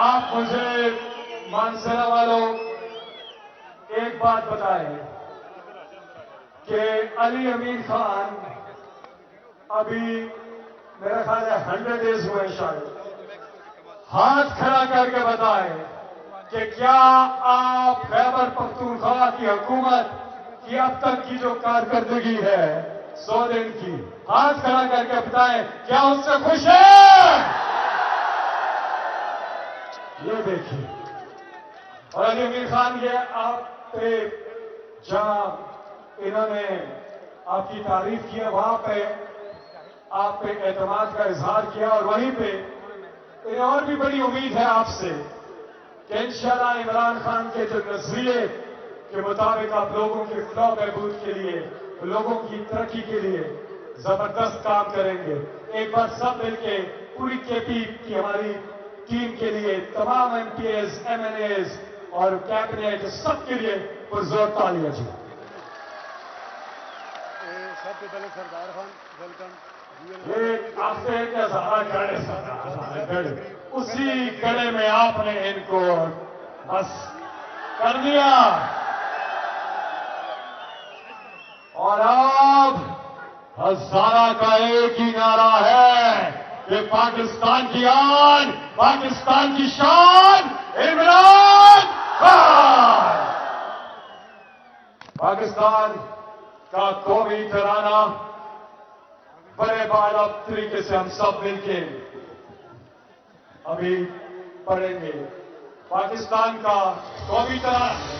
آپ مجھے مانسرا والوں ایک بات بتائیں کہ علی امین خان ابھی میرا خیال ہے 100 ڈیز ہوئے شاید، ہاتھ کھڑا کر کے بتائیں کہ کیا آپ خیبر پختونخوا کی حکومت کی اب تک کی جو کارکردگی ہے 100 دن کی، ہاتھ کھڑا کر کے بتائیں کیا اس سے خوش ہے؟ یہ دیکھیے، اور علی امین خان یہ آپ پہ جہاں انہوں نے آپ کی تعریف کی ہے وہاں پہ آپ پہ اعتماد کا اظہار کیا، اور وہیں پہ انہیں اور بھی بڑی امید ہے آپ سے کہ انشاءاللہ عمران خان کے جو نظریے کے مطابق آپ لوگوں کے فلاح و بہبود کے لیے، لوگوں کی ترقی کے لیے زبردست کام کریں گے۔ ایک بار سب مل کے پوری کے پی کی ہماری ٹیم کے لیے، تمام MPs, MNAs اور کیبنٹ سب کے لیے پرزور تالیاں جی۔ سب سے پہلے سردار خان ویلکم۔ یہ آپ سے کیا سارا گڑے اسی گڑے میں آپ نے ان کو بس کر دیا، اور اب ہزارہ کا ایک ہی نعرہ ہے کہ پاکستان کی آن، پاکستان کی شان عمران خان۔ پاکستان کا قومی ترانہ بڑے بالا طریقے سے ہم سب مل کے ابھی پڑھیں گے۔ پاکستان کا قومی ترانہ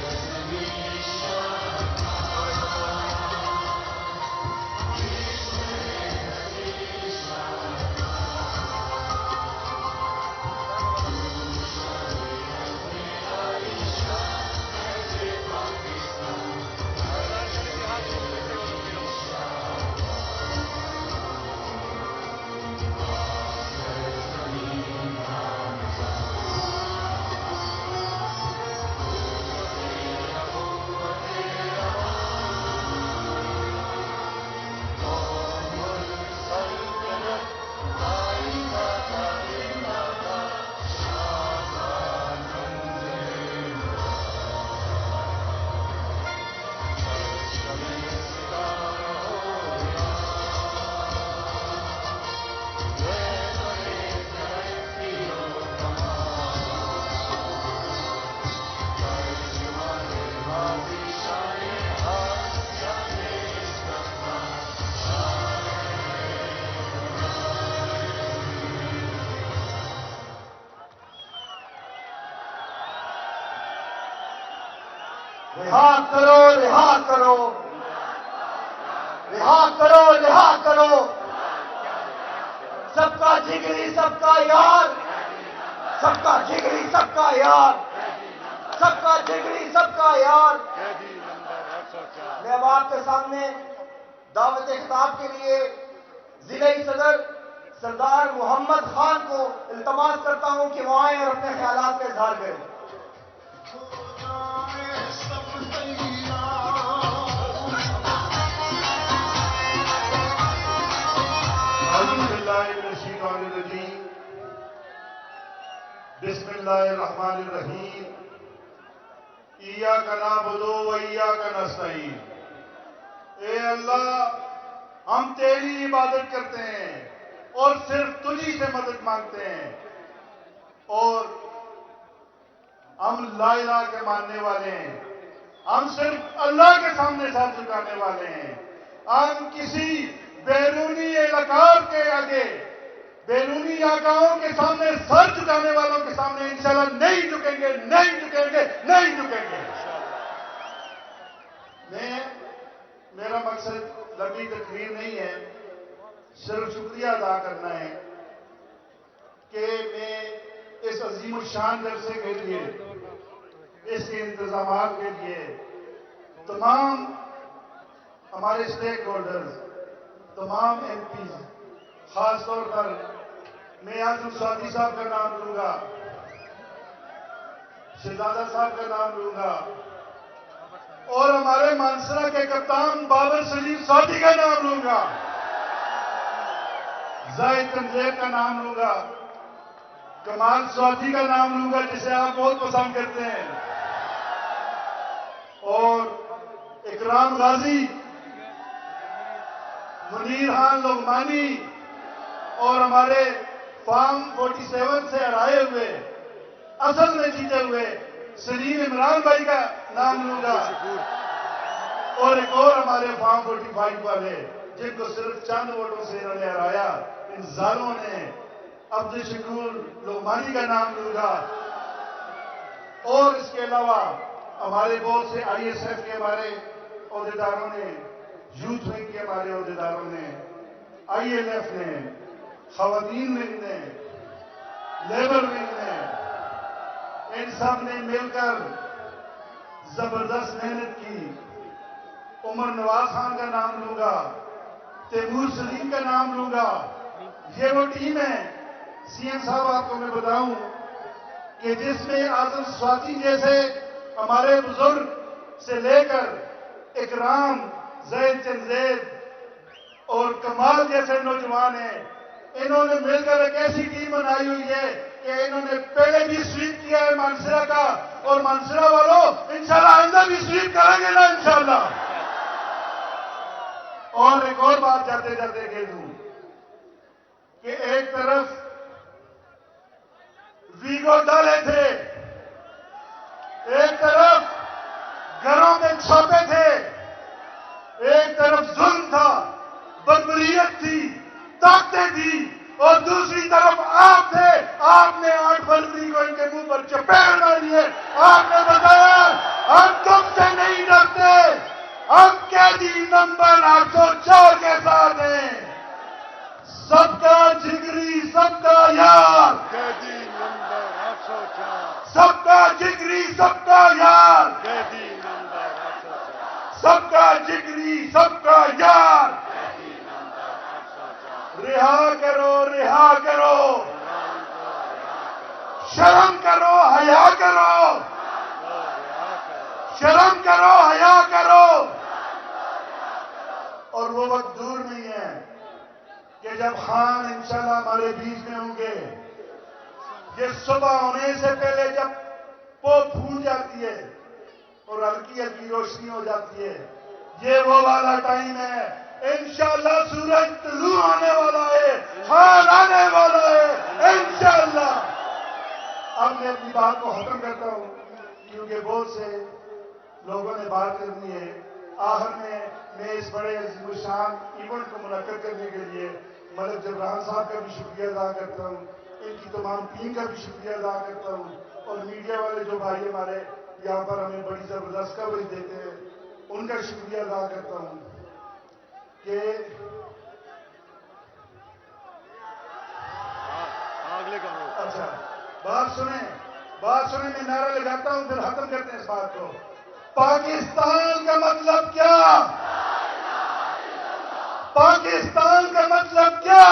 رہا کرو، رہا کرو، رہا کرو، رہا کرو، سب کا جگری سب کا یار، سب کا جگری سب کا یار، سب کا جگری سب کا یار۔ میں اب آپ کے سامنے دعوت خطاب کے لیے ضلعی صدر سردار محمد خان کو التماس کرتا ہوں کہ وہ آئیں اور اپنے خیالات کا اظہار کریں۔ بسم اللہ الرحمن الرحیم۔ ایاک نعبد و ایاک نستعین۔ اے اللہ، ہم تیری عبادت کرتے ہیں اور صرف تجھی سے مدد مانگتے ہیں، اور ہم لا الہ کے ماننے والے ہیں، ہم صرف اللہ کے سامنے سر جھکانے والے ہیں۔ ہم کسی بیرونی اہلکار کے آگے، بیرونی آقاؤں کے سامنے سر جھکانے والوں کے سامنے انشاءاللہ نہیں جھکیں گے، نہیں جھکیں گے، نہیں جھکیں گے۔ میرا مقصد لمبی تقریر نہیں ہے، صرف شکریہ ادا کرنا ہے کہ میں اس عظیم الشان جلسے کے لیے، اس کے انتظامات کے لیے تمام ہمارے اسٹیک ہولڈرز، تمام ایم پیز، خاص طور پر میں آج سعودی صاحب کا نام لوں گا، شہزادہ صاحب کا نام لوں گا، اور ہمارے مانسرا کے کپتان بابر سلیم سعودی کا نام لوں گا، زاہد تنزیب کا نام لوں گا، کمال سواتی کا نام لوں گا جسے آپ بہت پسند کرتے ہیں، اور اکرام غازی، منیر خان لغمانی، اور ہمارے فارم 47 سے ہرائے ہوئے، اصل میں جیتے ہوئے سلیم عمران بھائی کا نام لوں گا، اور ایک اور ہمارے فارم 45 والے جن کو صرف چند ووٹوں سے انہوں نے ہرایا، ان ظالموں نے، عبد الشکور لغمانی کا نام لوں گا۔ اور اس کے علاوہ ہمارے بہت سے آئی ایس ایف کے ہمارے عہدیداروں نے، یوتھ ونگ کے ہمارے عہدیداروں نے، آئی ایل ایف نے، خواتین ونگ نے، لیبر ونگ نے، ان سب نے مل کر زبردست محنت کی۔ عمر نواز خان کا نام لوں گا، تیمور سلیم کا نام لوں گا۔ یہ وہ ٹیم ہے، سی ایم صاحب آپ کو میں بتاؤں کہ جس میں اعظم سواتی جیسے ہمارے بزرگ سے لے کر اکرام، زید چند زید اور کمال جیسے نوجوان ہیں، انہوں نے مل کر ایک ایسی ٹیم بنائی ہوئی ہے کہ انہوں نے پہلے بھی سویپ کیا ہے مانسرا کا، اور مانسرا والوں انشاءاللہ آئندہ بھی سویپ کریں گے نا انشاءاللہ۔ اور ایک اور بات جاتے جاتے کہہ دوں کہ ایک طرف ویگو ڈالے تھے، ایک طرف گھروں میں چھاپے تھے، ایک طرف ظلم تھا، بربریت تھی، طاقتیں تھی، اور دوسری طرف آپ تھے۔ آپ نے 8 فروری کو ان کے منہ پر چپیڑ ماری ہے۔ آپ نے بتایا ہم تم سے نہیں ڈرتے، ہم قیدی نمبر 804 کے ساتھ ہیں، سب کا جگری سب کا یار، قیدی نمبر 804، سب کا جگری سب کا یار، قیدی نمبر 804، سب کا جگری سب کا یار۔ قیدی نمبر 804، رہا کرو رہا کرو، غلام کو رہا کرو، شرم کرو حیا کرو، کو رہا کرو، شرم کرو حیا کرو۔ اور وہ وقت دور نہیں ہے کہ جب خان انشاءاللہ ہمارے بیچ میں ہوں گے۔ یہ صبح ہونے سے پہلے جب پوپ پھول جاتی ہے اور ہلکی ہلکی روشنی ہو جاتی ہے، یہ وہ والا ٹائم ہے۔ انشاءاللہ سورج طلوع آنے والا ہے، خان آنے والا ہے انشاءاللہ۔ اب میں اپنی بات کو ختم کرتا ہوں کیونکہ بہت سے لوگوں نے بات کرنی ہے۔ آخر میں اس بڑے عظیم الشان ایونٹ کو منعقد کرنے کے لیے ملک جبران صاحب کا بھی شکریہ ادا کرتا ہوں، ان کی تمام ٹیم کا بھی شکریہ ادا کرتا ہوں، اور میڈیا والے جو بھائی ہمارے یہاں پر ہمیں بڑی زبردست کوریج دیتے ہیں ان کا شکریہ ادا کرتا ہوں کہ اگلے کا ہو۔ اچھا بات سنیں، میں نعرہ لگاتا ہوں پھر ختم کرتے ہیں اس بات کو۔ پاکستان کا مطلب کیا؟ پاکستان کا مطلب کیا؟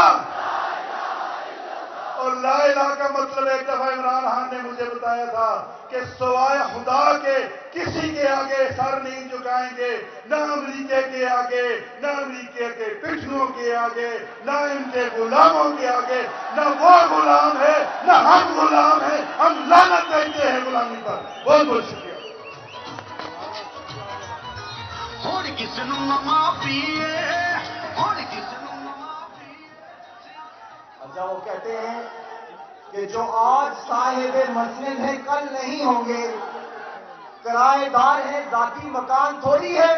اور لا الہ کا مطلب ایک دفعہ عمران خان نے مجھے بتایا تھا کہ سوائے خدا کے کسی کے آگے سر نہیں جھکائیں گے، نہ امریکہ کے آگے، نہ امریکہ کے پٹھنوں کے آگے، نہ ان کے غلاموں کے آگے۔ نہ وہ غلام ہے نہ ہم غلام ہیں، ہم لعنت دیتے ہیں غلامی پر۔ بہت بہت شکریہ۔ اچھا وہ کہتے ہیں کہ جو آج صاحب مسند ہیں کل نہیں ہوں گے، کرائے دار ہے ذاتی مکان تھوڑی ہے،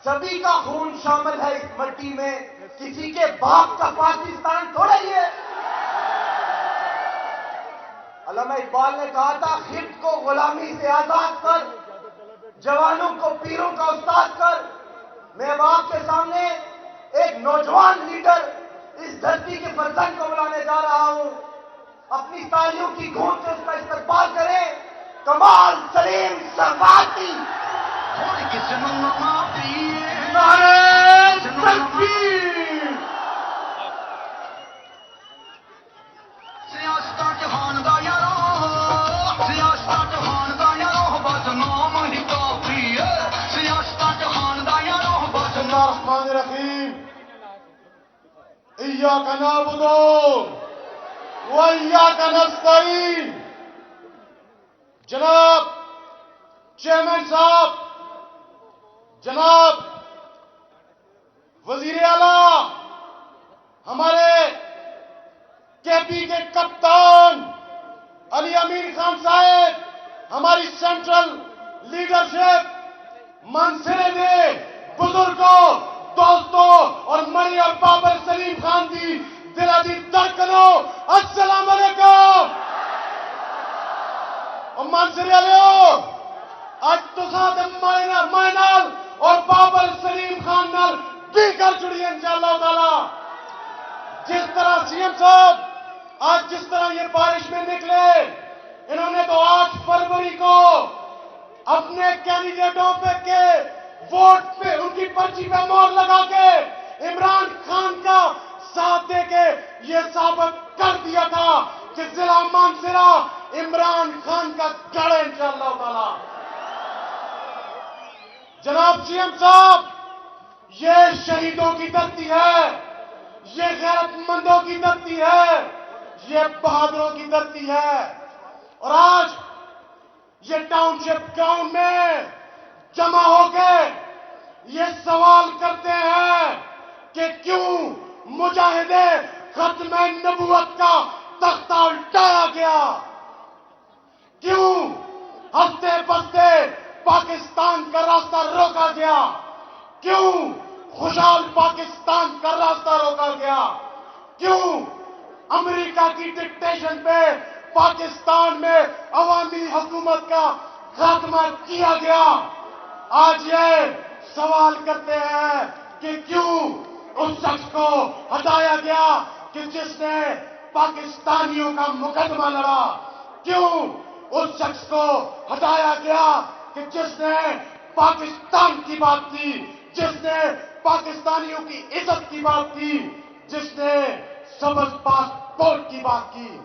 سبھی کا خون شامل ہے اس مٹی میں، کسی کے باپ کا پاکستان تھوڑا ہی ہے۔ علامہ اقبال نے کہا تھا خط کو غلامی سے آزاد کر، جوانوں کو پیروں کا استاد کر۔ میں اب آپ کے سامنے ایک نوجوان لیڈر، اس دھرتی کے فرزند کو بلانے جا رہا ہوں، اپنی تالیوں کی گونج سے اس کا استقبال کریں۔ کمال سلیم سرواتی۔ نعرہ تکبیر۔ سیاستاں جہان دا یارو، سیاستاں جہان دا یارو، بس نام ہی کافی ہے، سیاستاں جہان دا یارو، بس بسم اللہ الرحمن الرحیم۔ ایاک نعبد وإياك نستعين. جناب چیئرمین صاحب، جناب وزیر اعلیٰ، ہمارے کے پی کے کپتان علی امین خان صاحب، ہماری سینٹرل لیڈرشپ، منصرے دے بزرگوں، دوستوں اور منی اور بابر سلیم خان دی دلا دی دھڑکنوں، السلام علیکم. اور منصرے علیو آج تو ساتھ مائنال اور بابر سلیم خان نال بھی کر چڑی ہے انشاءاللہ تعالی. جس طرح سی ایم صاحب آج جس طرح یہ بارش میں نکلے، انہوں نے تو 8 فروری کو اپنے کینڈیڈیٹوں پہ کے ووٹ پہ ان کی پرچی پہ مہر لگا کے عمران خان کا ساتھ دے کے یہ ثابت کر دیا تھا کہ ضلع مانسرا عمران خان کا گڑھ ہے انشاءاللہ تعالی. جناب سی ایم صاحب، یہ شہیدوں کی دھرتی ہے، یہ غیرت مندوں کی دھرتی ہے، یہ بہادروں کی دھرتی ہے. اور آج یہ ٹاؤن شپ گراؤنڈ میں جمع ہو کے یہ سوال کرتے ہیں کہ کیوں مجاہدے ختم نبوت کا تختہ الٹایا گیا، کیوں ہفتے بستے پاکستان کا راستہ روکا گیا، کیوں خوشحال پاکستان کا راستہ روکا گیا، کیوں امریکہ کی ڈکٹیشن پہ پاکستان میں عوامی حکومت کا خاتمہ کیا گیا. آج یہ سوال کرتے ہیں کہ کیوں اس شخص کو ہٹایا گیا کہ جس نے پاکستانیوں کا مقدمہ لڑا، کیوں اس شخص کو ہٹایا گیا کہ جس نے پاکستان کی بات کی، جس نے پاکستانیوں کی عزت کی بات کی، جس نے سبز پاسپورٹ کی بات کی.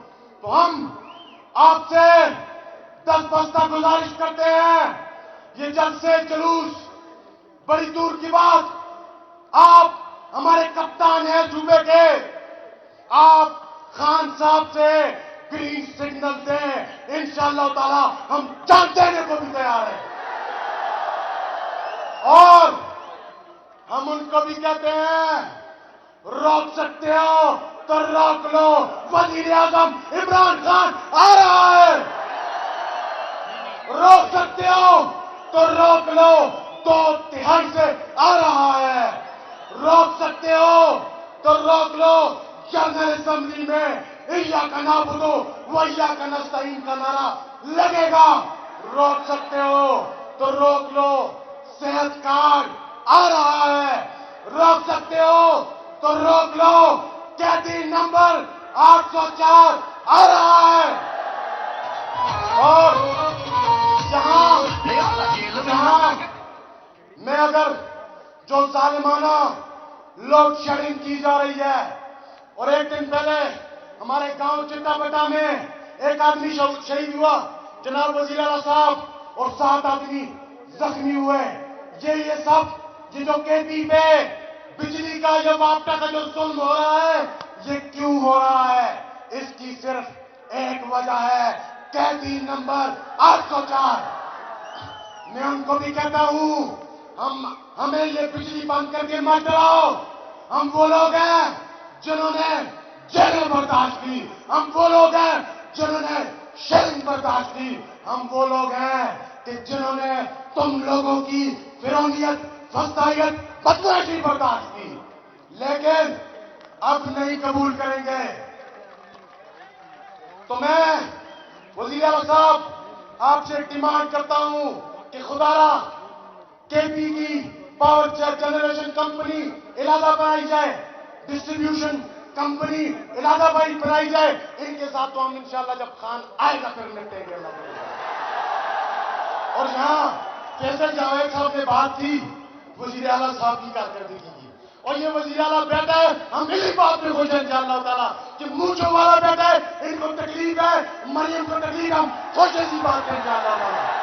تو ہم آپ سے دستبستہ گزارش کرتے ہیں، یہ جلسے جلوس بڑی دور کی بات، آپ ہمارے کپتان ہیں صوبے کے، آپ خان صاحب سے گرین سگنل دیں، انشاءاللہ تعالی ہم جان دینے کو بھی تیار ہیں. اور ہم ان کو بھی کہتے ہیں روک سکتے ہو تو روک لو، وزیر اعظم عمران خان آ رہا ہے. روک سکتے ہو تو روک لو، 2/3 سے آ رہا ہے. روک سکتے ہو تو روک لو، جنرل اسمبلی میں ایاک نعبد و ایاک نستعین کا نعرہ لگے گا. روک سکتے ہو تو روک لو، صحت کارڈ آ رہا ہے. روک سکتے ہو تو روک لو، قیدی نمبر 804 آ رہا ہے. اور جہاں میں اگر جو ظالمانہ لوڈ شیڈنگ کی جا رہی ہے، اور ایک دن پہلے ہمارے گاؤں چٹا بٹا میں ایک آدمی شہید ہوا، جناب وزیر اعلیٰ صاحب، اور 7 آدمی زخمی ہوئے. یہ سب یہ جو کے پی پہ بجلی کا یا وابٹا کا جو ظلم ہو رہا ہے، یہ کیوں ہو رہا ہے؟ اس کی صرف ایک وجہ ہے، قیدی نمبر 804. میں ان کو بھی کہتا ہوں، ہمیں یہ بجلی بند کر کے مت ڈراؤ. ہم وہ لوگ ہیں جنہوں نے جیلیں برداشت کی، ہم وہ لوگ ہیں جنہوں نے شرم برداشت کی، ہم وہ لوگ ہیں کہ جنہوں نے تم لوگوں کی فرونیت، فسطائیت، بدمعاشی برداشت کی، لیکن اب نہیں قبول کریں گے. تو میں وزیر اعلیٰ صاحب آپ سے ڈیمانڈ کرتا ہوں کہ خدا را کے پی کی پاور جنریشن کمپنی علادہ بنائی جائے، ڈسٹریبیوشن کمپنی علادہ بنائی جائے. ان کے ساتھ تو ہم انشاءاللہ جب خان آئے گا پھر نپٹیں گے. اور یہاں فیصل جاوید صاحب نے بات کی وزیر اعلیٰ صاحب کی کارکردگی کی، اور یہ وزیر اعلیٰ بیٹا ہے، ہم اسی بات میں خوش ہیں انشاءاللہ تعالیٰ کہ مونچھوں والا بیٹا ہے، ان کو تکلیف ہے، مریم کو تکلیف، ہم خوش اسی بات میں انشاءاللہ تعالیٰ.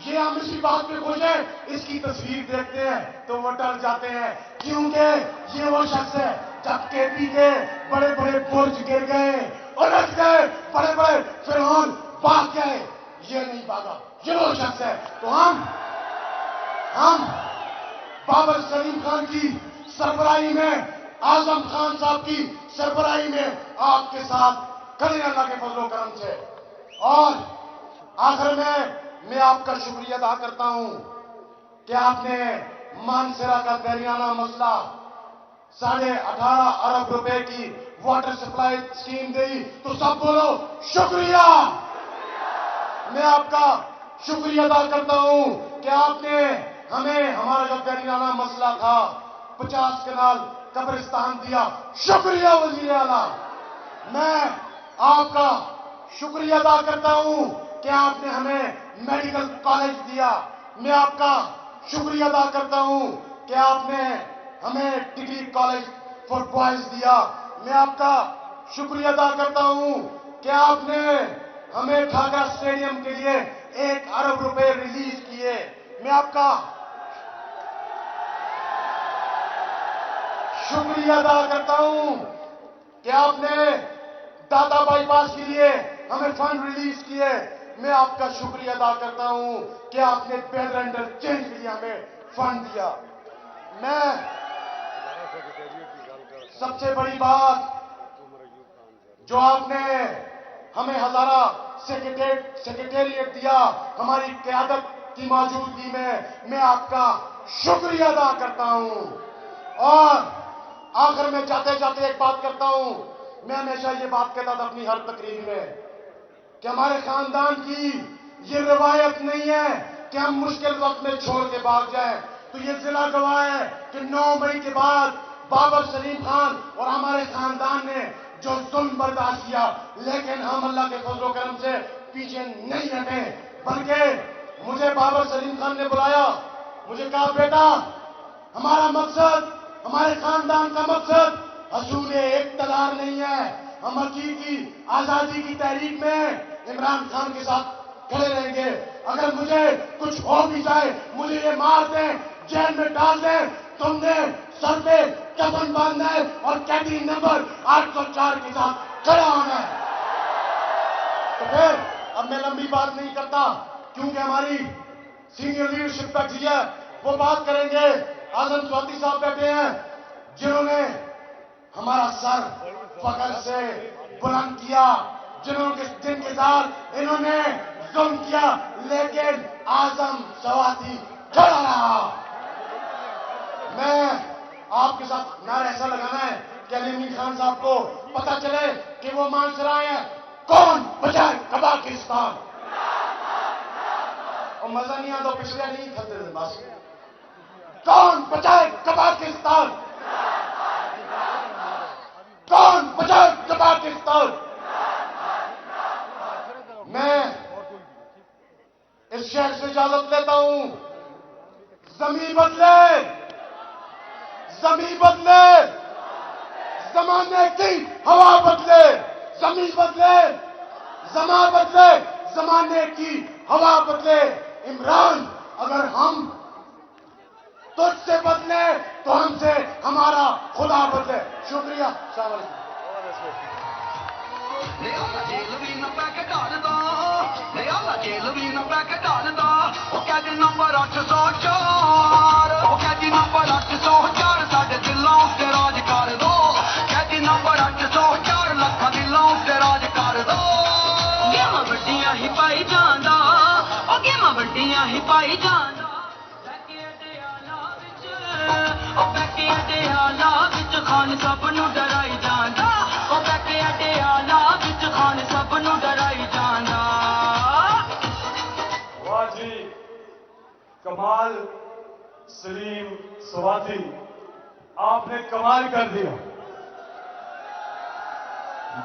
یہ ہم اسی بات پہ خوش ہیں، اس کی تصویر دیکھتے ہیں تو وہ ڈر جاتے ہیں، کیونکہ یہ وہ شخص ہے جب کے پی کے بڑے بڑے برج گر گئے، الٹ گئے، بڑے بڑے فرعون بھاگ گئے، یہ نہیں بھاگا، یہ وہ شخص ہے۔ تو ہم بابر سلیم خان کی سربراہی میں، اعظم خان صاحب کی سربراہی میں آپ کے ساتھ کھڑے ہیں اللہ کے فضل و کرم سے۔ اور آخر میں آپ کا شکریہ ادا کرتا ہوں کہ آپ نے مانسہرہ کا دیرینہ مسئلہ 18.5 ارب روپے کی واٹر سپلائی اسکیم دی، تو سب بولو شکریہ۔ میں آپ کا شکریہ ادا کرتا ہوں کہ آپ نے ہمیں ہمارا جو دیرینہ مسئلہ تھا 50 کنال قبرستان دیا، شکریہ وزیر اعلیٰ۔ میں آپ کا شکریہ ادا کرتا ہوں کہ آپ نے ہمیں میڈیکل کالج دیا، میں آپ کا شکریہ ادا کرتا ہوں کہ آپ نے ہمیں ڈگری کالج فار بوائز دیا، میں آپ کا شکریہ ادا کرتا ہوں کہ آپ نے ہمیں ڈھاکہ اسٹیڈیم کے لیے 1 ارب روپے ریلیز کیے، میں آپ کا شکریہ ادا کرتا ہوں کہ آپ نے دادا بائی پاس کے لیے ہمیں فنڈ ریلیز کیے، میں آپ کا شکریہ ادا کرتا ہوں کہ آپ نے بیدر انٹرچینج کے لیے ہمیں فنڈ دیا۔ میں سب سے بڑی بات جو آپ نے ہمیں ہزارہ سیکریٹریٹ دیا ہماری قیادت کی موجودگی میں آپ کا شکریہ ادا کرتا ہوں۔ اور آخر میں جاتے جاتے ایک بات کرتا ہوں، میں ہمیشہ یہ بات کہتا تھا اپنی ہر تقریر میں کہ ہمارے خاندان کی یہ روایت نہیں ہے کہ ہم مشکل وقت میں چھوڑ کے بھاگ جائیں، تو یہ ضلع گواہ ہے کہ 9 مئی کے بعد بابر سلیم خان اور ہمارے خاندان نے جو ظلم برداشت کیا، لیکن ہم اللہ کے فضل و کرم سے پیچھے نہیں ہٹے، بلکہ مجھے بابر سلیم خان نے بلایا، مجھے کہا بیٹا ہمارا مقصد، ہمارے خاندان کا مقصد حصول اقتدار نہیں ہے، ہم حقیقی آزادی کی تحریک میں عمران خان کے ساتھ کھڑے رہیں گے، اگر مجھے کچھ ہو بھی جائے، مجھے یہ مار دیں، جیل میں ڈال دیں، تم نے سر پہ کفن باندھنا ہے اور قیدی نمبر 804 کے ساتھ کھڑا ہونا ہے۔ تو پھر اب میں لمبی بات نہیں کرتا کیونکہ ہماری سینئر لیڈرشپ بیٹھی ہے، وہ بات کریں گے۔ اعظم سواتی صاحب بیٹھے ہیں جنہوں نے ہمارا سر فخر سے بلند کیا، جن کے ساتھ انہوں نے ظلم کیا، لیکن اعظم سواتی کھڑا رہا۔ میں آپ کے ساتھ نعرہ ایسا لگانا ہے کہ علی امین خان صاحب کو پتا چلے کہ وہ مانسہرہ ہیں، کون بچائے کباکستان۔ اور مزہ نہیں آتا پچھلے نہیں کھلتے تھے بس، کون بچائے کباکستان، کون بچائے کباکستان۔ میں اس شہر سے اجازت لیتا ہوں، زمین بدلے، زمین بدلے، زمانے کی ہوا بدلے، زمین بدلے، زمان بدلے، زمانے کی ہوا بدلے۔ عمران اگر ہم تجھ سے بدلے تو ہم سے ہمارا خدا بدلے۔ شکریہ، السلام علیکم۔ جیل بھی نہ پیک ڈالدا، جیل بھی نہ پیک ڈالدا، وہ قیدی نمبر 804، وہ قیدی نمبر 804 ساڈے دلاں تے راج کر دو، قیدی نمبر 804 لکھاں دلاں تے راج کر دو۔ گیماں وڈیاں ہی پائی جاندا، او گیماں وڈیاں ہی پائی جاندا، خان سب نو ڈرائی جاندا، او بیٹے اڈے آلا وچ خان سب نو ڈرائی جاندا۔ واہ جی کمال، سلیم سواتی آپ نے کمال کر دیا۔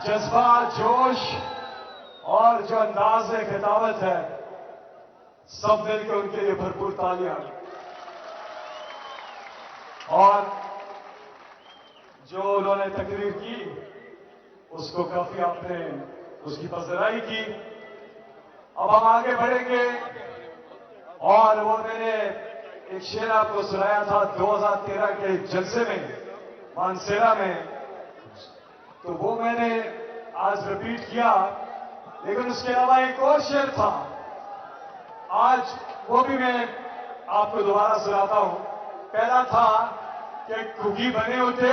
جذبہ، جوش اور جو انداز خطابت ہے، سب مل کے ان کے لیے بھرپور تالیاں۔ اور جو انہوں نے تقریر کی اس کو کافی آپ نے اس کی پذیرائی کی۔ اب ہم آگے بڑھیں گے اور وہ میں نے ایک شعر آپ کو سنایا تھا 2013 کے جلسے میں مانسیرا میں، تو وہ میں نے آج ریپیٹ کیا، لیکن اس کے علاوہ ایک اور شعر تھا، آج وہ بھی میں آپ کو دوبارہ سناتا ہوں۔ پہلا تھا کہ کگی بنے ہوتے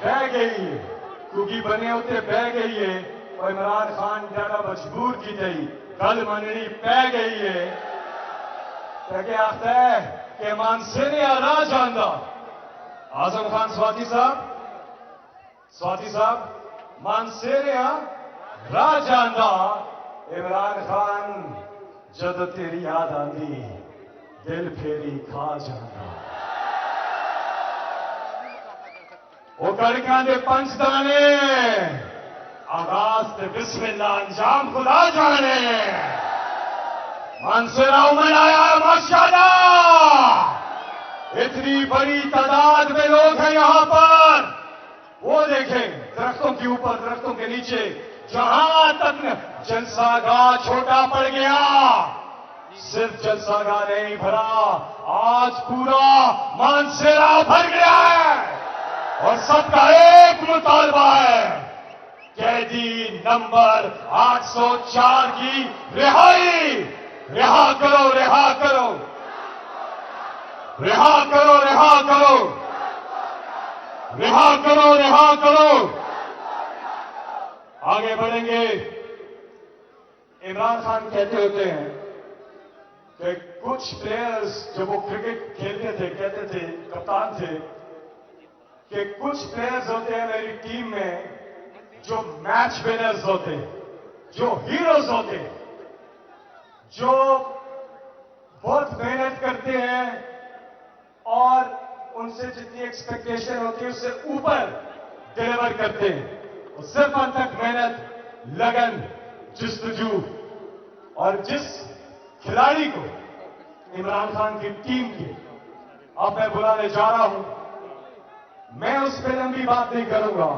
بہ گئی ہے، کگی بنے ہوتے بہ گئی ہے، اور عمران خان ڈاڈا مجبور کی گئی، گل مننی پہ گئی ہے، کہ آخر ہے کہ مانسیرے راہ جاندہ۔ اعظم خان سواتی صاحب مانسیرے راہ جاندہ، عمران خان جد تیری یاد آندی دل پھیری کھا جاندہ۔ وہ کڑکاں دے پنچ دانے، آغاز تے بسم اللہ انجام خدا جانے۔ مانسیرا عمر آیا ہے ماشاءاللہ، اتنی بڑی تعداد میں لوگ ہیں یہاں پر، وہ دیکھیں درختوں کے اوپر درختوں کے نیچے، جہاں تک جلسہ گاہ چھوٹا پڑ گیا، صرف جلسہ گاہ نہیں بھرا، آج پورا مانسیرا بھر گیا ہے، اور سب کا ایک مطالبہ ہے، قیدی نمبر 804 کی رہائی۔ رہا کرو، رہا کرو، رہا کرو، رہا کرو، رہا کرو، رہا کرو۔ آگے بڑھیں گے۔ عمران خان کہتے ہوتے ہیں کہ کچھ پلیئرز جب وہ کرکٹ کھیلتے تھے کہتے تھے، کپتان تھے، کہ کچھ پلیئرز ہوتے ہیں میری ٹیم میں جو میچ ونرز ہوتے ہیں، جو ہیروز ہوتے ہیں، جو بہت محنت کرتے ہیں اور ان سے جتنی ایکسپیکٹیشن ہوتی ہے اس سے اوپر ڈیلیور کرتے ہیں، اور صرف ان تک محنت، لگن، جستجو۔ اور جس کھلاڑی کو عمران خان کی ٹیم کے اب میں بلانے جا رہا ہوں، میں اس پہ لمبی بات نہیں کروں گا،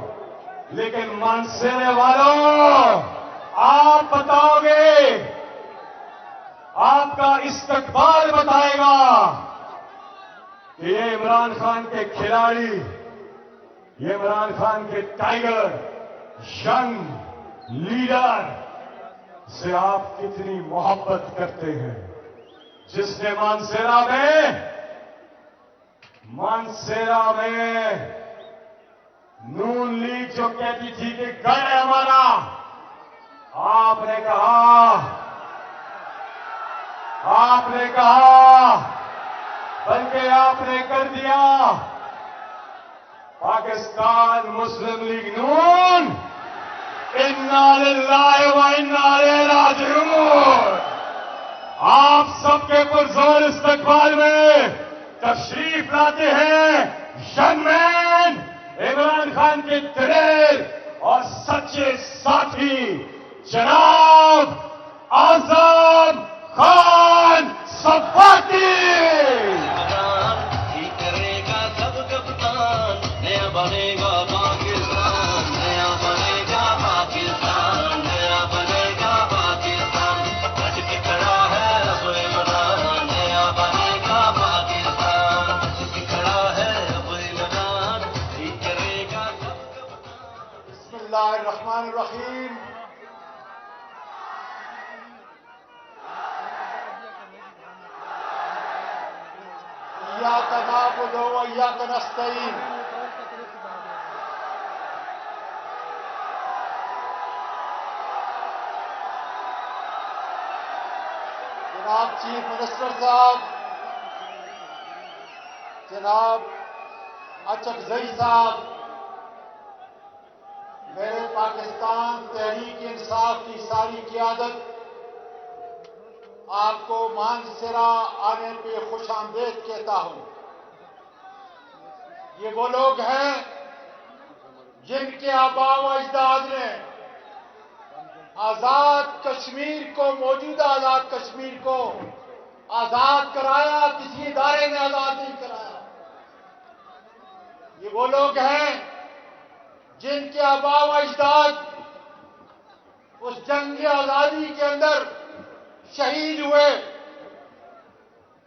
لیکن مانسیرے والوں آپ بتاؤ گے، آپ کا استقبال بتائے گا کہ یہ عمران خان کے کھلاڑی، یہ عمران خان کے ٹائیگر، ینگ لیڈر سے آپ کتنی محبت کرتے ہیں، جس نے مانسیرا میں نون لیگ جو کہتی تھی کہ گڑھ ہے ہمارا، آپ نے کہا بلکہ آپ نے کر دیا، پاکستان مسلم لیگ نون، انا للہ و انا الیہ راجعون۔ آپ سب کے پرزور استقبال میں تشریف لاتے ہیں ینگ مین، عمران خان کے دلیر اور سچے ساتھی جناب اعظم خان صفاتی۔ ہی کرے گا سب کپتان، نیا بنے گا پاکستان، نیا بنے گا پاکستان، نیا بنے گا پاکستان، بچ کے کھڑا ہے اب عمران، نیا بنے گا پاکستان، بچ کے کھڑا ہے اب عمران، ہی کرے گا سب کپتان۔ بسم اللہ الرحمن الرحیم۔ ایاک نعبد و ایاک نستعین۔ جناب چیف منسٹر صاحب، جناب اچکزئی صاحب، میرے پاکستان تحریک انصاف کی ساری قیادت آپ کو مانسیرا آنے پہ خوش آمدید کہتا ہوں۔ یہ وہ لوگ ہیں جن کے آباء و اجداد نے آزاد کشمیر کو، موجودہ آزاد کشمیر کو آزاد کرایا، کسی ادارے نے آزاد نہیں کرایا۔ یہ وہ لوگ ہیں جن کے آباء و اجداد اس جنگ آزادی کے اندر شہید ہوئے،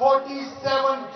47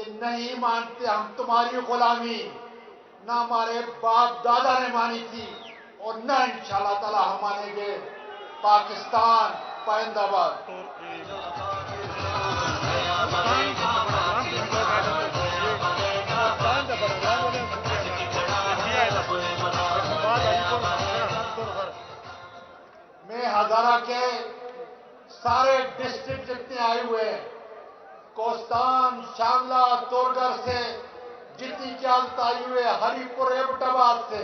کہ نہیں مانتے ہم تمہاری غلامی، نہ ہمارے باپ دادا نے مانی تھی اور نہ انشاءاللہ تعالی ہم مانیں گے. پاکستان پائندہ باد. میں ہزارہ کے سارے ڈسٹرکٹ جتنے آئے ہوئے ہیں، کوستان، شانگلہ، تورگھر سے جتنی قیادت آئی ہوئے، ہری پور ایبٹ آباد سے،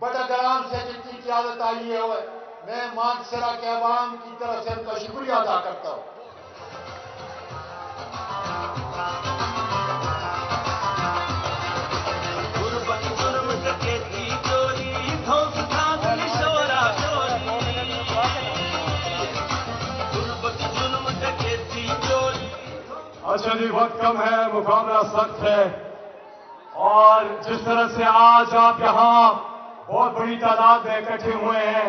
بٹگرام سے جتنی قیادت آئی ہے، میں مانسہرہ کے عوام کی طرف سے ان کا شکریہ ادا کرتا ہوں. اچھا جی، وقت کم ہے، مقابلہ سخت ہے، اور جس طرح سے آج آپ یہاں بہت بڑی تعداد میں اکٹھے ہوئے ہیں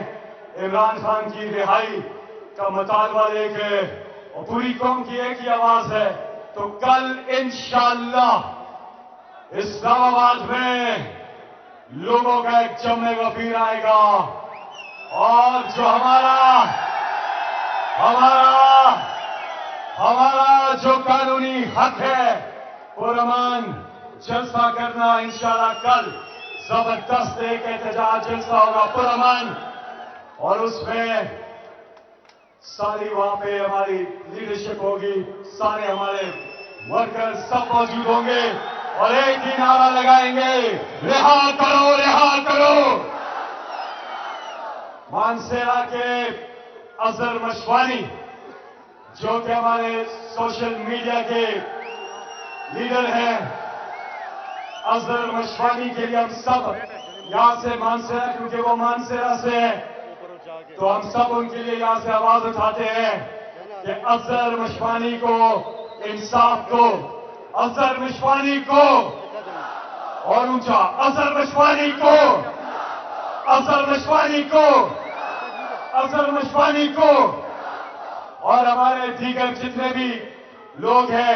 عمران خان کی رہائی کا مطالبہ لے کے، اور پوری قوم کی ایک ہی آواز ہے، تو کل انشاءاللہ اسلام آباد میں لوگوں کا ایک جمع غفیر آئے گا، اور جو ہمارا جو قانونی حق ہے پرامن جلسہ کرنا، انشاءاللہ کل زبردست ایک احتجاج جلسہ ہوگا پرامن، اور اس میں ساری وہاں پہ ہماری لیڈرشپ ہوگی، سارے ہمارے ورکر سب موجود ہوں گے، اور ایک ہی نعرہ لگائیں گے، رہا کرو، رہا کرو. مانسہرہ کے اظہر مشوانی جو کہ ہمارے سوشل میڈیا کے لیڈر ہیں، اظہر مشوانی کے لیے ہم سب یہاں سے مانسہرہ، کیونکہ وہ مانسہرہ سے ہیں، تو ہم سب ان کے لیے یہاں سے آواز اٹھاتے ہیں کہ اظہر مشوانی کو انصاف دو، اظہر مشوانی کو، اور اونچا، اظہر مشوانی کو، اظہر مشوانی کو، اظہر مشوانی کو. اور ہمارے دیگر جتنے بھی لوگ ہیں،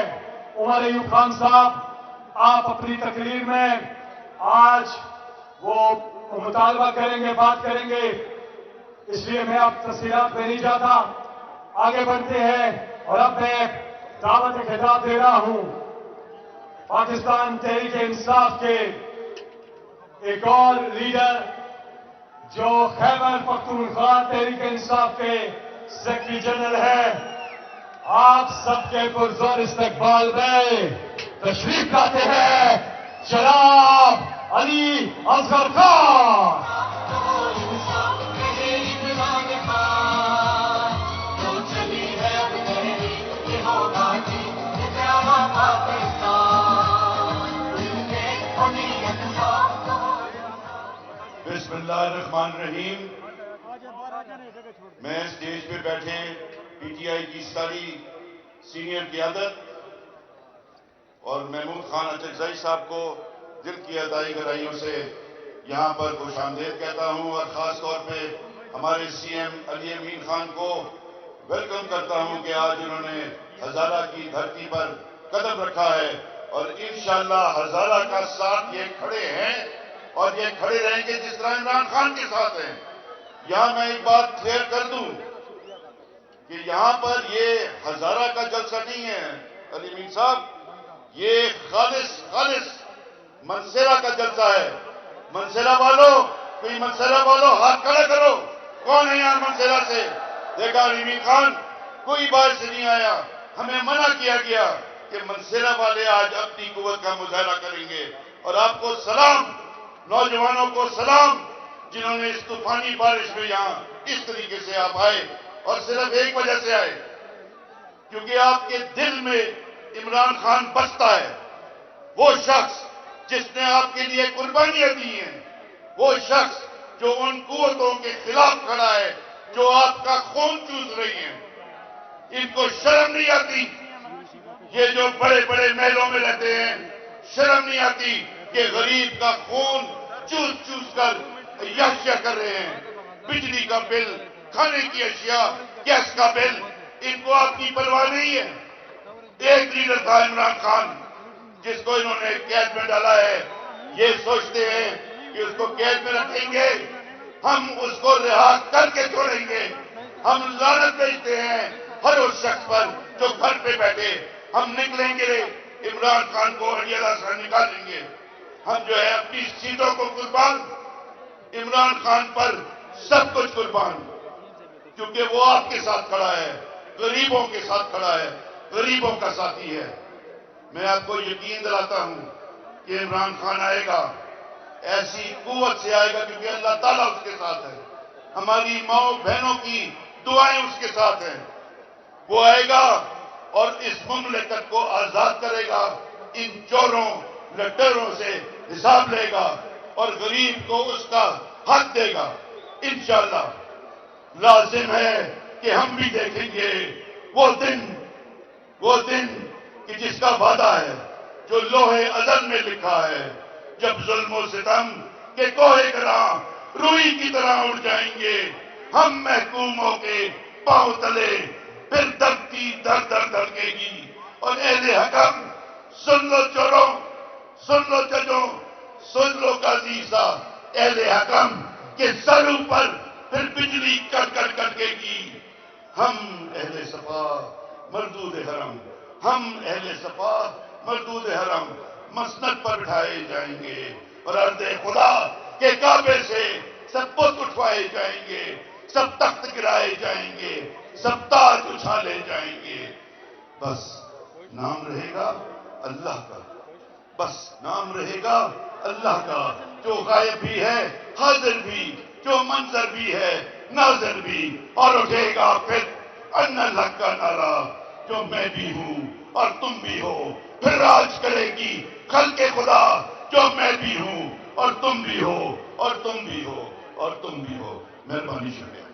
عمر ایوب خان صاحب، آپ اپنی تقریر میں آج وہ مطالبہ کریں گے، بات کریں گے، اس لیے میں اب تفصیلات میں نہیں جاتا، آگے بڑھتے ہیں. اور اب میں دعوت خطاب دے رہا ہوں پاکستان تحریک انصاف کے ایک اور لیڈر جو خیبر پختونخوا تحریک انصاف کے سیکرٹری جنرل ہے، آپ سب کے پرزور استقبال میں تشریف لاتے ہیں جناب علی اصغر خان. بسم اللہ الرحمن الرحیم. میں اسٹیج پہ بیٹھے پی ٹی آئی کی ساری سینئر قیادت اور محمود خان اچکزئی صاحب کو دل کی ادائی گہرائیوں سے یہاں پر خوش آمدید کہتا ہوں، اور خاص طور پہ ہمارے سی ایم علی امین خان کو ویلکم کرتا ہوں کہ آج انہوں نے ہزارہ کی دھرتی پر قدم رکھا ہے، اور انشاءاللہ ہزارہ کا ساتھ یہ کھڑے ہیں اور یہ کھڑے رہیں گے جس طرح عمران خان کے ساتھ ہیں. یہاں میں ایک بات کلیئر کر دوں کہ یہاں پر یہ ہزارہ کا جلسہ نہیں ہے علی امین صاحب، یہ خالص منسہرہ کا جلسہ ہے. منسہرہ والوں، کوئی منسہرہ والوں ہاتھ کھڑا کرو، کون ہے یہاں منسہرہ سے؟ دیکھا علی امین خان کوئی باہر سے نہیں آیا، ہمیں منع کیا گیا کہ منسہرہ والے آج اپنی قوت کا مظاہرہ کریں گے. اور آپ کو سلام، نوجوانوں کو سلام جنہوں نے اس طوفانی بارش میں یہاں اس طریقے سے آپ آئے، اور صرف ایک وجہ سے آئے، کیونکہ آپ کے دل میں عمران خان بستا ہے. وہ شخص جس نے آپ کے لیے قربانیاں دی ہیں، وہ شخص جو ان قوتوں کے خلاف کھڑا ہے جو آپ کا خون چوس رہی ہیں. ان کو شرم نہیں آتی، یہ جو بڑے بڑے محلوں میں رہتے ہیں، شرم نہیں آتی کہ غریب کا خون چوس چوس کر عیاشیاں کر رہے ہیں. بجلی کا بل، کھانے کی اشیاء، گیس کا بل، ان کو آپ کی پرواہ نہیں ہے. ایک لیڈر تھا عمران خان، جس کو انہوں نے قید میں ڈالا ہے، یہ سوچتے ہیں کہ اس کو قید میں رکھیں گے، ہم اس کو رہا کر کے چھوڑیں گے۔ ہم لعنت بھیجتے ہیں ہر اس شخص پر جو گھر پہ بیٹھے۔ ہم نکلیں گے، عمران خان کو اڈیالہ سے نکالیں گے۔ ہم جو ہے اپنی سیٹوں کو قربان، عمران خان پر سب کچھ قربان، کیونکہ وہ آپ کے ساتھ کھڑا ہے، غریبوں کے ساتھ کھڑا ہے، غریبوں کا ساتھی ہے۔ میں آپ کو یقین دلاتا ہوں کہ عمران خان آئے گا، ایسی قوت سے آئے گا کیونکہ اللہ تعالیٰ اس کے ساتھ ہے، ہماری ماں بہنوں کی دعائیں اس کے ساتھ ہیں۔ وہ آئے گا اور اس مملکت کو آزاد کرے گا، ان چوروں لٹیروں سے حساب لے گا اور غریب کو اس کا حق دے گا انشاءاللہ۔ لازم ہے کہ ہم بھی دیکھیں گے وہ دن کہ جس کا وعدہ ہے، جو لوہے ازل میں لکھا ہے، جب ظلم و ستم کے کوہ گراں روئی کی طرح اڑ جائیں گے، ہم محکوموں کے پاؤں تلے پھر دھرتی در در دھڑکے گی۔ اور اہل حکم سن لو چوروں، سن لو ججوں، سن لو قاضی صاحب، اہل حکم کے سر اوپر پھر بجلی کڑکے گی۔ ہم اہل صفا مردود حرم، ہم اہل صفا مردود حرم مسند پر بٹھائے جائیں گے اور ارض خدا کے کعبے سے سب بت اٹھوائے جائیں گے، سب تخت گرائے جائیں گے، سب تاج اچھالے جائیں گے۔ بس نام رہے گا اللہ کا، بس نام رہے گا اللہ کا، جو غائب بھی ہے حاضر بھی، جو منظر بھی ہے ناظر بھی، اور اٹھے گا پھر ان الحق کا نعرہ، جو میں بھی ہوں اور تم بھی ہو۔ پھر راج کرے گی خلق خدا، جو میں بھی ہوں اور تم بھی ہو، اور تم بھی ہو، اور تم بھی ہو۔ مہربانی شکریہ۔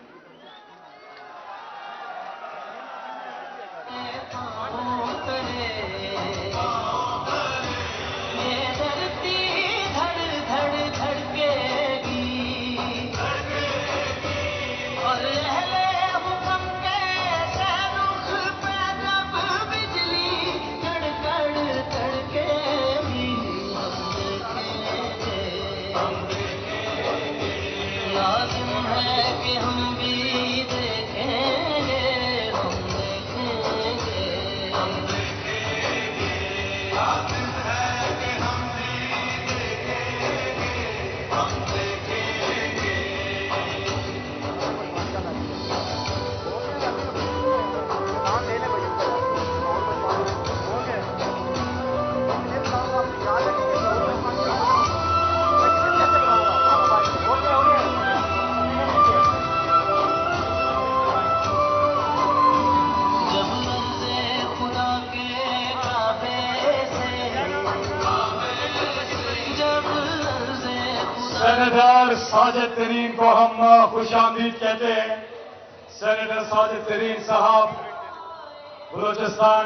سینیٹر ساجد ترین کو ہم خوش آمدید کہتے ہیں۔ سینیٹر ساجد ترین صاحب بلوچستان۔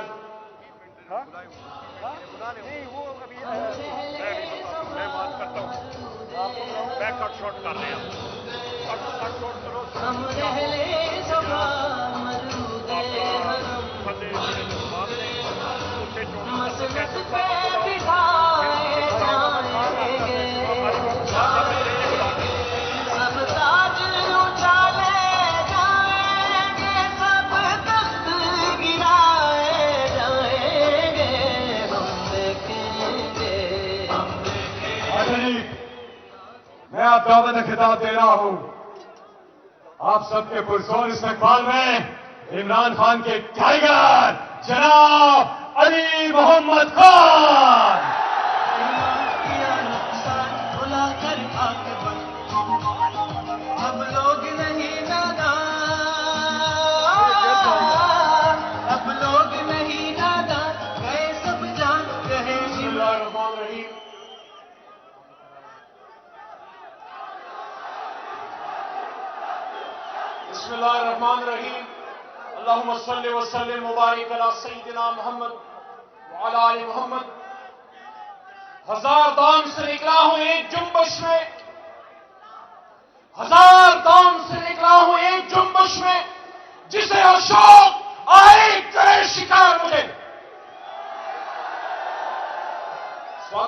میں آپ دعوت خطاب دے رہا ہوں آپ سب کے پرزور استقبال میں عمران خان کے ٹائیگر جناب علی محمد خان۔ اب لوگ نہیں نادان، اب لوگ نہیں نادان، گئے سب جان رہے۔ بسم اللہ الرحمن الرحیم۔ بسم اللہ الرحمن الرحیم۔ اللہم صلی وسلم مبارک علی سیدنا محمد وعلی آل محمد۔ ہزار دام سے نکلا ہوں ایک جنبش میں، ہزار دام سے نکلا ہوں ایک جنبش میں، جسے اشوک آئے کرے شکار مجھے،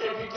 KPK,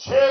6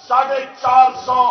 450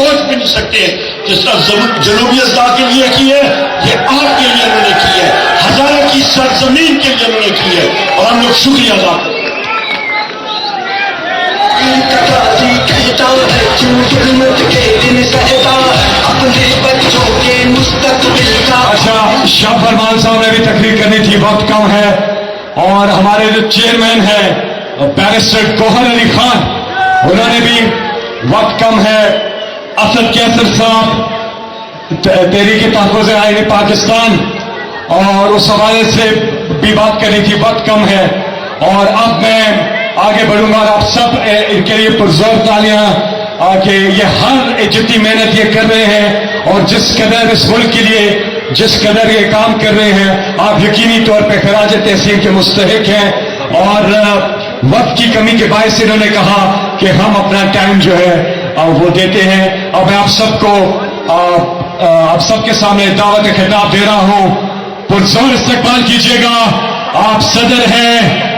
سوچ بھی نہیں سکتے جس طرح جنوبی اضلاع کے لیے کی ہے، یہ آپ کے لیے انہوں نے کی ہے، ہزارہ کی سرزمین کے لیے انہوں نے کی ہے، اور ہم لوگ شکریہ ادا کرتے ہیں۔ کہتا ہے کیوں ظلمت کے دن سہتا اپنے بچوں کے مستقبل کا۔ اچھا، شاہ فرمان صاحب نے بھی تقریر کرنی تھی، وقت کم ہے، اور ہمارے جو چیئرمین ہیں بیرسٹر کوہر علی خان، انہوں نے بھی وقت کم ہے۔ اسد کیسر صاحب تحریک تحفظ آئین پاکستان، اور اس حوالے سے بھی بات کرنی تھی، وقت کم ہے، اور اب میں آگے بڑھوں گا اور آپ سب ان کے لیے پرزور تالیاں کہ یہ ہر جتنی محنت یہ کر رہے ہیں اور جس قدر اس ملک کے لیے جس قدر یہ کام کر رہے ہیں، آپ یقینی طور پہ خراج تحسین کے مستحق ہیں، اور وقت کی کمی کے باعث انہوں نے کہا کہ ہم اپنا ٹائم جو ہے وہ دیتے ہیں۔ اب میں آپ سب کو آپ سب کے سامنے دعوت خطاب دے رہا ہوں، پرزور استقبال کیجیے گا۔ آپ صدر ہیں،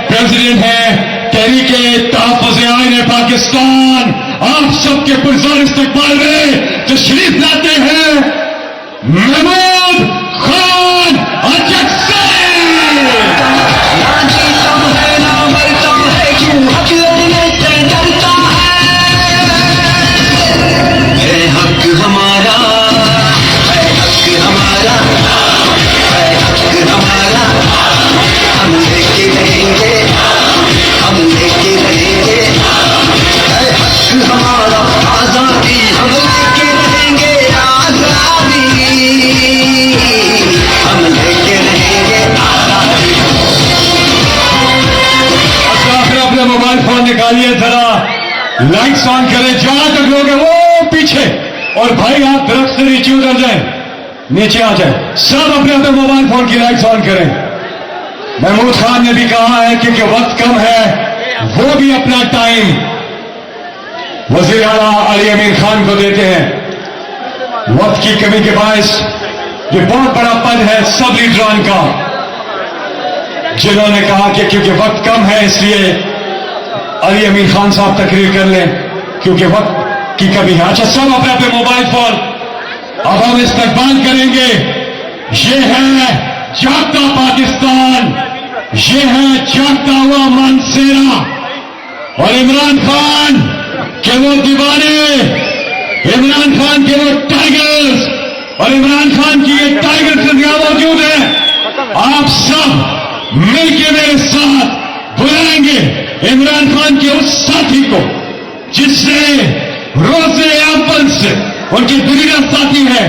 پریزیڈنٹ ہیں تحریک تحفظ آئین پاکستان، آپ سب کے پرزور استقبال میں تشریف لاتے ہیں محمود خان اچکزئی۔ نہ جیتا ہے نہ مرتا ہے، کیوں حق لڑنے سے ڈرتا ہے حق ہمارا، ہے حق ہمارا، ہے حق ہمارا، ہم لے کے رہیں گے، ہم لے کے رہیں گے، ہے حق ہمارا آزادی، ہم لے کے رہیں گے آزادی، ہم لے کے رہیں گے آزادی۔ اپنے موبائل فون نکالیے، ذرا لائٹس آن کریں، جہاں تک لوگ ہیں وہ پیچھے، اور بھائی آپ درخت سے نیچے اتر جائیں، نیچے آ جائیں، سب اپنے اپنے موبائل فون کی لائٹس آن کریں۔ محمود خان نے بھی کہا ہے کہ وقت کم ہے، وہ بھی اپنا ٹائم وزیر اعلیٰ علی امین خان کو دیتے ہیں۔ وقت کی کمی کے باعث یہ بہت بڑا پد ہے سب لیڈران کا، جنہوں نے کہا کہ کیونکہ وقت کم ہے اس لیے علی امین خان صاحب تقریر کر لیں، کیونکہ وقت کی کمی ہے۔ اچھا، سب اپنے اپنے موبائل فون، اب ہم استقبال کریں گے۔ یہ ہے جاگتا پاکستان، یہ ہے جاگتا ہوا مانسیرا، اور عمران خان کے وہ دیوانے، عمران خان کے وہ ٹائیگرز، اور عمران خان کی یہ ٹائیگر سے زیادہ موجود ہے۔ آپ سب مل کے میرے ساتھ بلائیں گے عمران خان کے اس ساتھی کو جس نے روزے اول سے ان کی دنیا ساتھی ہے،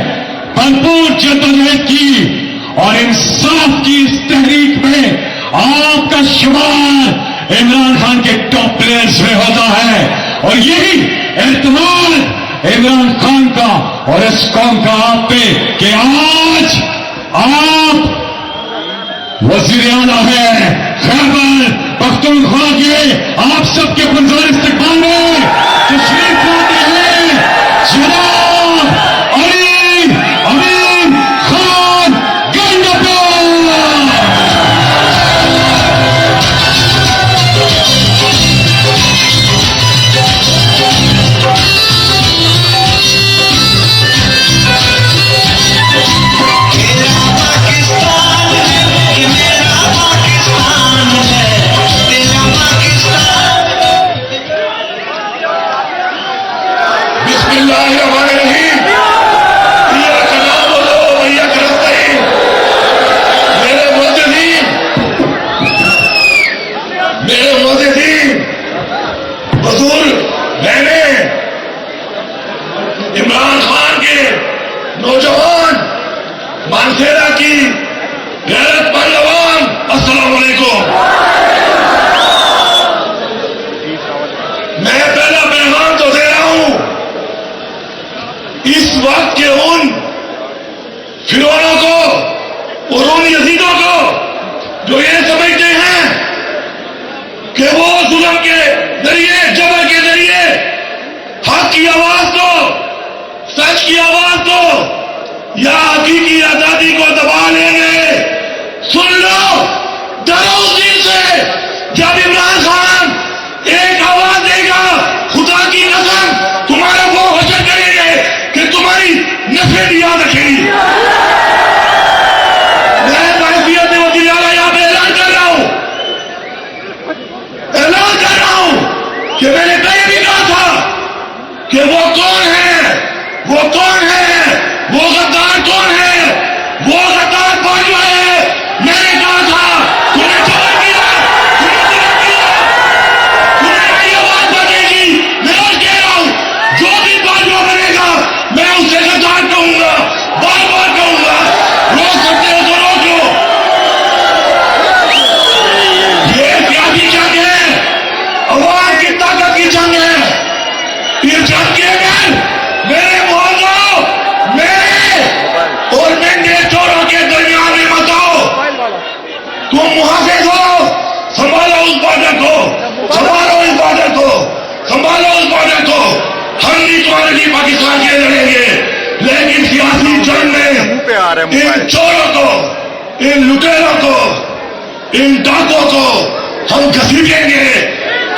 بھرپور جدوجہد کی، اور انصاف کی اس تحریک میں آپ کا شمار عمران خان کے ٹاپ پلیئرز میں ہوتا ہے، اور یہی اعتماد عمران خان کا اور اس قوم کا آپ پہ کہ آج آپ وزیر اعلیٰ ہے خیبر پختونخوا کے، آپ سب کے پرزور استقبال میں تشریف لاتے ہیں جناب علی امین خان گنڈپور۔ عمران خان کے نوجوان مانسیرا کی غیرت پہلوان، السلام علیکم۔ میں پہلا پیغام تو دے رہا ہوں اس وقت کے ان فرعونوں کو اور ان یزیدوں کو جو یہ سمجھتے ہیں کہ وہ ظلم کے ذریعے، جبر کے ذریعے حق کی آواز دو، سچ کی آواز دو یا حقیقی آزادی کو دبا لیں گے۔ سن لو، ڈرو اس دن سے جب عمران خان ایک آواز دے گا، خدا کی قسم تمہارا وہ حشر کریں گے وہ کون ہے؟ وہ غدار کون ہے؟ وہ غدار باجوہ ہے. میں نے کہا تھا تمہیں جواب دیا، تمہیں کی آواز بنے گی. میں اور کہہ رہا ہوں جو بھی باجوہ بنے گا میں اسے غدار کہوں گا، بار بار کہوں گا. روک سکتے ہو تو روک لو. یہ سیاسی جنگ ہے، عوام کی طاقت کی جنگ ہے. یہ جنگ کے اندر میرے محلوں، میرے اور ننگے چوروں کے درمیان میں مت آؤ. تم محافظ ہو، سنبھالو اس بارڈر کو، سنبھالو اس بارڈر کو، سنبھالو اس بارڈر کو. ہم بھی تمہارے لیے پاکستان کے لڑیں گے، لیکن سیاسی جنگ میں ان چوروں کو، ان لٹیروں کو، ان ڈاکوں کو ہم گھسیٹیں گے،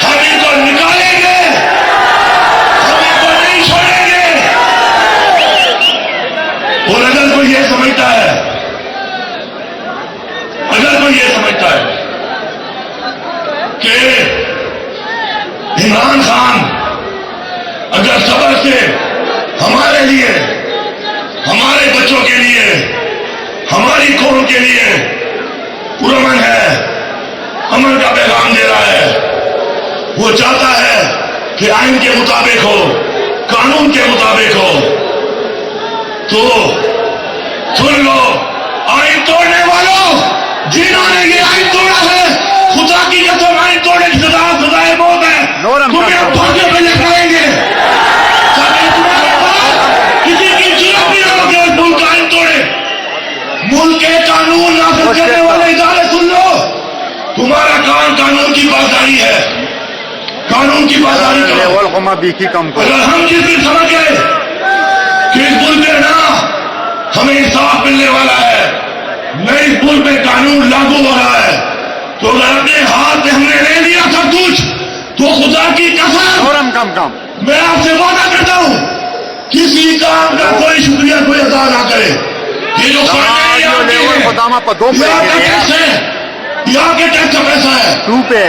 ہم ان کو نکالیں گے، ہم ان کو نہیں چھوڑیں گے. اور اگر کوئی یہ سمجھتا ہے، اگر کوئی یہ سمجھتا ہے کہ عمران خان اگر صبر سے ہمارے لیے، ہمارے بچوں کے لیے، ہماری قوم کے لیے پرامن ہے، امن کا پیغام دے رہا ہے، وہ چاہتا ہے کہ آئین کے مطابق ہو، قانون کے مطابق ہو، تو سن لو آئین توڑنے والوں، جنہوں نے یہ آئین توڑا ہے، خدا کی قسم آئین توڑنے کی سزائے موت ہے. تمہیں اب پھانسیوں پہ لٹکائیں گے تاکہ تمہارے پاس کسی کی ضرورت نہیں ہو کہ اس ملک کا آئین توڑے. ملک کے قانون نافذ کرنے والے ادارے سن لو، تمہارا کام قانون کی پاسداری ہے، قانون کی پاسداری کرو. اگر ہم جس دن سمجھ گئے کہ اس ملک میں نہ ہمیں انصاف ملنے والا ہے، نہ اس ملک میں قانون لاگو ہو رہا ہے، تو اگر اپنے ہاتھ میں ہم نے لے لیا سب کچھ، تو خدا کی قسم میں آپ سے وعدہ کرتا ہوں کسی کام کا کوئی شکریہ کوئی ادا نہ کرے. یہ جو یہاں کے ٹیکس کا پیسہ ہے،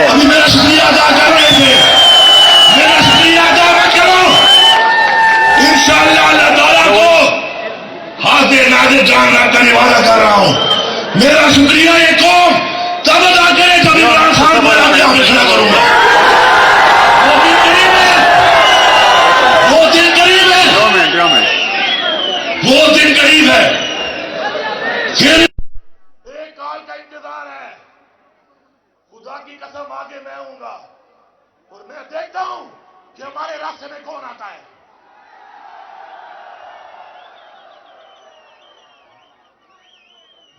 ابھی میرا شکریہ ادا کر رہے تھے، میرا شکریہ ادا مت کرو. انشاءاللہ اللہ تعالیٰ کو حاضر ناظر جان رکھ کر وعدہ کر رہا ہوں. میرا شکریہ یہ قوم تب ادا کرے جب عمران خان کو ہمیں کھڑا کروں گا. وہ دن قریب ہے، وہ دن قریب ہے، وہ دن قریب ہے. ایک کال کا انتظار ہے. خدا کی قسم آگے میں ہوں گا اور میں دیکھتا ہوں کہ ہمارے راستے میں کون آتا ہے.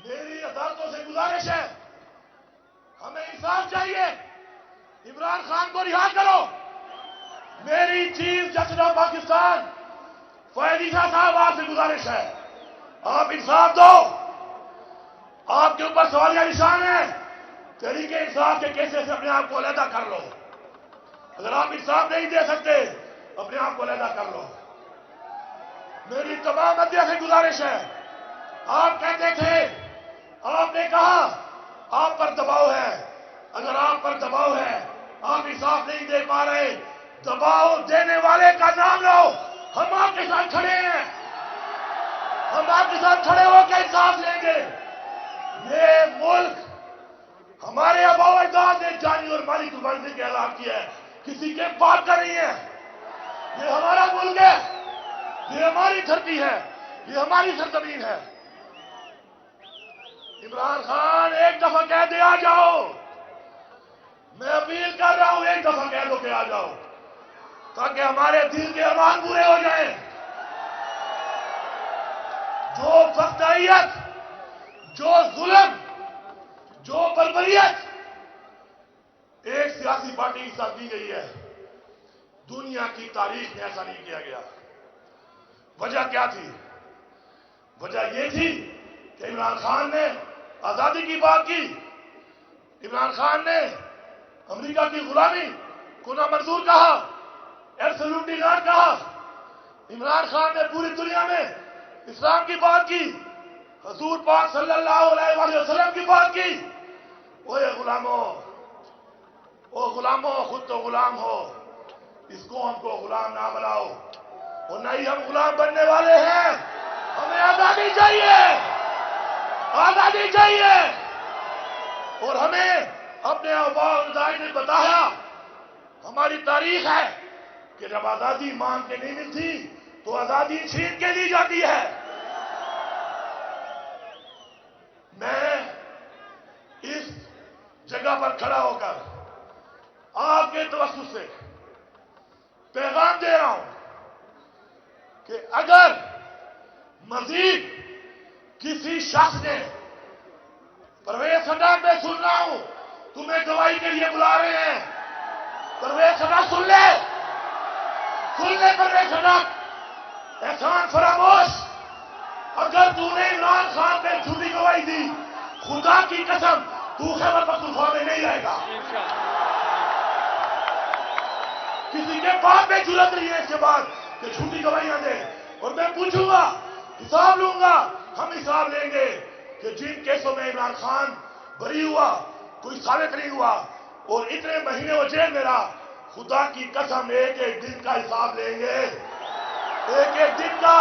میری عدالتوں سے گزارش ہے، ہمیں انصاف چاہیے. عمران خان کو رہا کرو. میری چیف جسٹس آف پاکستان فیض عیسیٰ صاحب آپ سے گزارش ہے، آپ انصاف دو. آپ کے اوپر سوالیہ نشان ہے، طریقے انصاف کے کیسے سے اپنے آپ کو علیحدہ کر لو. اگر آپ انصاف نہیں دے سکتے اپنے آپ کو علیحدہ کر لو. میری تمام مدعا سے گزارش ہے. آپ کہتے تھے، آپ نے کہا آپ پر دباؤ ہے. اگر آپ پر دباؤ ہے، آپ انصاف نہیں دے پا رہے، دباؤ دینے والے کا نام لو. ہم آپ کے ساتھ کھڑے ہیں، ہم آپ کے ساتھ کھڑے ہو کے انصاف لیں گے. یہ ملک ہمارے آباء و اجداد نے جانی اور مالی قربانی سے اعلان کیا ہے، کسی کے بات کا نہیں ہے. یہ ہمارا ملک ہے، یہ ہماری دھرتی ہے، یہ ہماری سرزمین ہے. عمران خان ایک دفعہ کہہ دے آ جاؤ. میں اپیل کر رہا ہوں ایک دفعہ کہہ دو کہ آ جاؤ، تاکہ ہمارے دل کے ارمان پورے ہو جائیں. جو فقدائیت، جو ظلم، جو بربریت ایک سیاسی پارٹی کے ساتھ کی گئی ہے، دنیا کی تاریخ میں ایسا نہیں کیا گیا. وجہ کیا تھی؟ وجہ یہ تھی کہ عمران خان نے آزادی کی بات کی، عمران خان نے امریکہ کی غلامی کو نامنظور کہا، ایبسولوٹلی ناٹ کہا. عمران خان نے پوری دنیا میں اسلام کی بات کی، حضور پاک صلی اللہ علیہ وآلہ وسلم کی بات کی. اوے غلاموں، او غلاموں، خود تو غلام ہو، اس قوم کو غلام نہ بناؤ. اور نہ ہی ہم غلام بننے والے ہیں. ہمیں آزادی چاہیے, آزادی چاہیے. اور ہمیں اپنے آباء و اجداد نے بتایا, ہماری تاریخ ہے کہ جب آزادی مانگ کے نہیں ملتی تو آزادی چھین کے لی جاتی ہے. میں اس جگہ پر کھڑا ہو کر آپ کے توسط سے پیغام دے رہا ہوں کہ اگر مزید کسی شخص نے پرویز خٹک میں سن رہا ہوں تمہیں گواہی کے لیے بلا رہے ہیں, پرویز خٹک سن لے پرویز خٹک, احسان فراموش. اگر تو نے عمران خان پہ جھوٹی گواہی دی, خدا کی قسم تو خیبر پختونخوا میں نہیں رہے گا. کسی کے باپ میں جرات نہیں ہے اس کے بعد کہ جھوٹی گواہیاں دے. اور میں پوچھوں گا, حساب لوں گا, ہم حساب لیں گے کہ جن کیسوں میں عمران خان بری ہوا, کوئی ثابت نہیں ہوا اور اتنے مہینے وہ جیل میں رہا, خدا کی قسم ایک ایک دن کا حساب لیں گے, ایک ایک دن کا.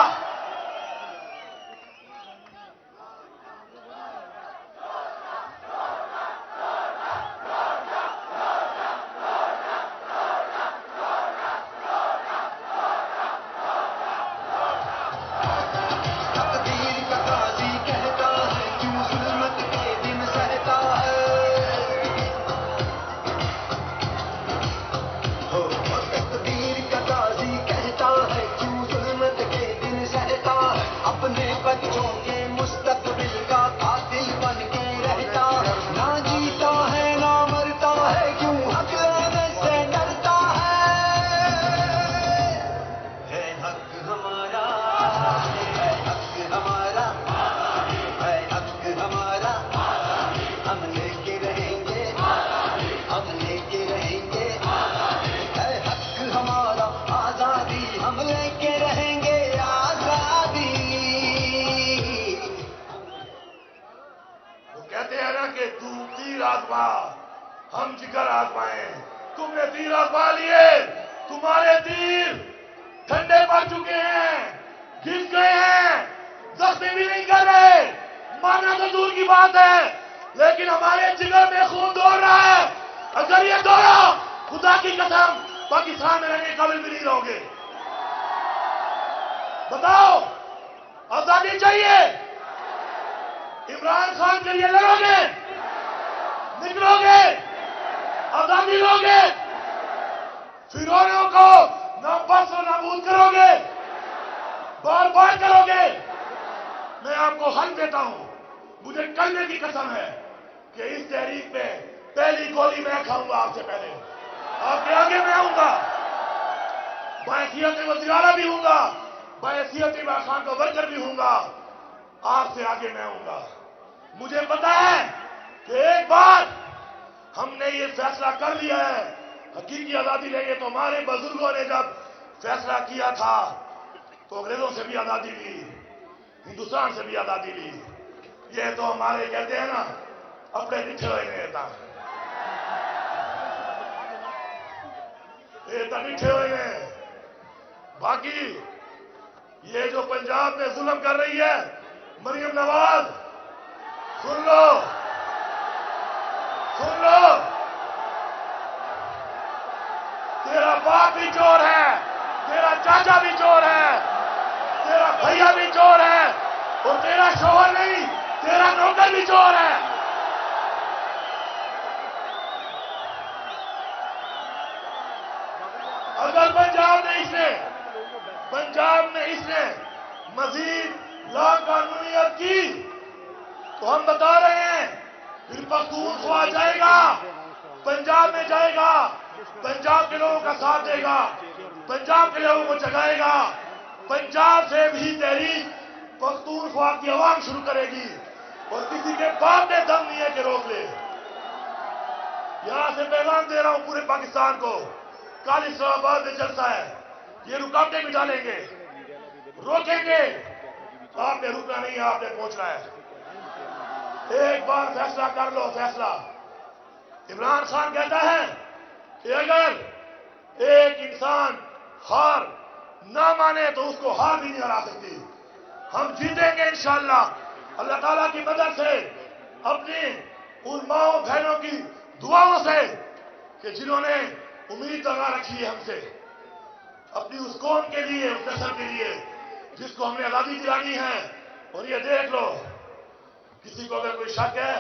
ہم جگر آزمائیں, تم نے تیر آزما لیے, تمہارے تیر ٹھنڈے پڑ چکے ہیں, گھس گئے ہیں, زخمی بھی نہیں کر رہے, مارنا تو دور کی بات ہے, لیکن ہمارے جگر میں خون دوڑ رہا ہے. اگر یہ دوڑا, خدا کی قسم پاکستان میں رہنے قابل بھی نہیں رہو گے. بتاؤ, آزادی چاہیے, عمران خان کے لیے لڑو گے, نکلو گے, آزادی لو گے, فرعونوں کو نابس و نابود کرو گے, بار بار کرو گے. میں آپ کو حل دیتا ہوں, مجھے کلمے کی قسم ہے کہ اس تحریک میں پہلی گولی میں کھاؤں گا آپ سے پہلے, آپ کے آگے میں آؤں گا, بحیثیت وزیر اعلیٰ بھی ہوں گا, بحیثیت عمران خان کا ورکر بھی ہوں گا, آپ سے آگے میں آؤں گا. مجھے پتا ہے کہ ایک بار ہم نے یہ فیصلہ کر لیا ہے, حقیقی آزادی لیں گے. تو ہمارے بزرگوں نے جب فیصلہ کیا تھا تو انگریزوں سے بھی آزادی لی, ہندوستان سے بھی آزادی لی. یہ تو ہمارے کہتے ہیں نا اپنے نٹھے ہوئے گئے تھا, یہ تو نٹھے ہوئے گئے. باقی یہ جو پنجاب میں ظلم کر رہی ہے مریم نواز, سن لو, سن لو, تیرا باپ بھی چور ہے, تیرا چاچا بھی چور ہے, تیرا بھیا بھی چور ہے, اور تیرا شوہر نہیں تیرا نوکر بھی چور ہے. اگر پنجاب میں اس نے مزید لا قانونیت کی تو ہم بتا رہے ہیں پھر پختونخوا جائے گا, پنجاب میں جائے گا, پنجاب کے لوگوں کا ساتھ دے گا, پنجاب کے لوگوں کو جگائے گا. پنجاب سے بھی تحریک پختونخوا کی عوام شروع کرے گی, اور کسی کے باپ میں دم نہیں ہے کہ روک لے. یہاں سے پیغام دے رہا ہوں پورے پاکستان کو, کل اسلام آباد میں جلسہ ہے, یہ رکاوٹیں بھی ڈالیں گے, روکیں گے. آپ نے رکنا نہیں ہے, آپ نے پہنچنا ہے. ایک بار فیصلہ کر لو, فیصلہ. عمران خان کہتا ہے کہ اگر ایک انسان خار نہ مانے تو اس کو ہار بھی نہیں ہرا سکتی. ہم جیتیں گے انشاءاللہ اللہ تعالیٰ کی مدد سے, اپنی ان ماؤں بہنوں کی دعاؤں سے کہ جنہوں نے امید لگا رکھی ہے ہم سے, اپنی اس قوم کے لیے, اس نسل کے لیے جس کو ہم نے آزادی دلانی ہے. اور یہ دیکھ لو, کسی کو اگر کوئی شک ہے,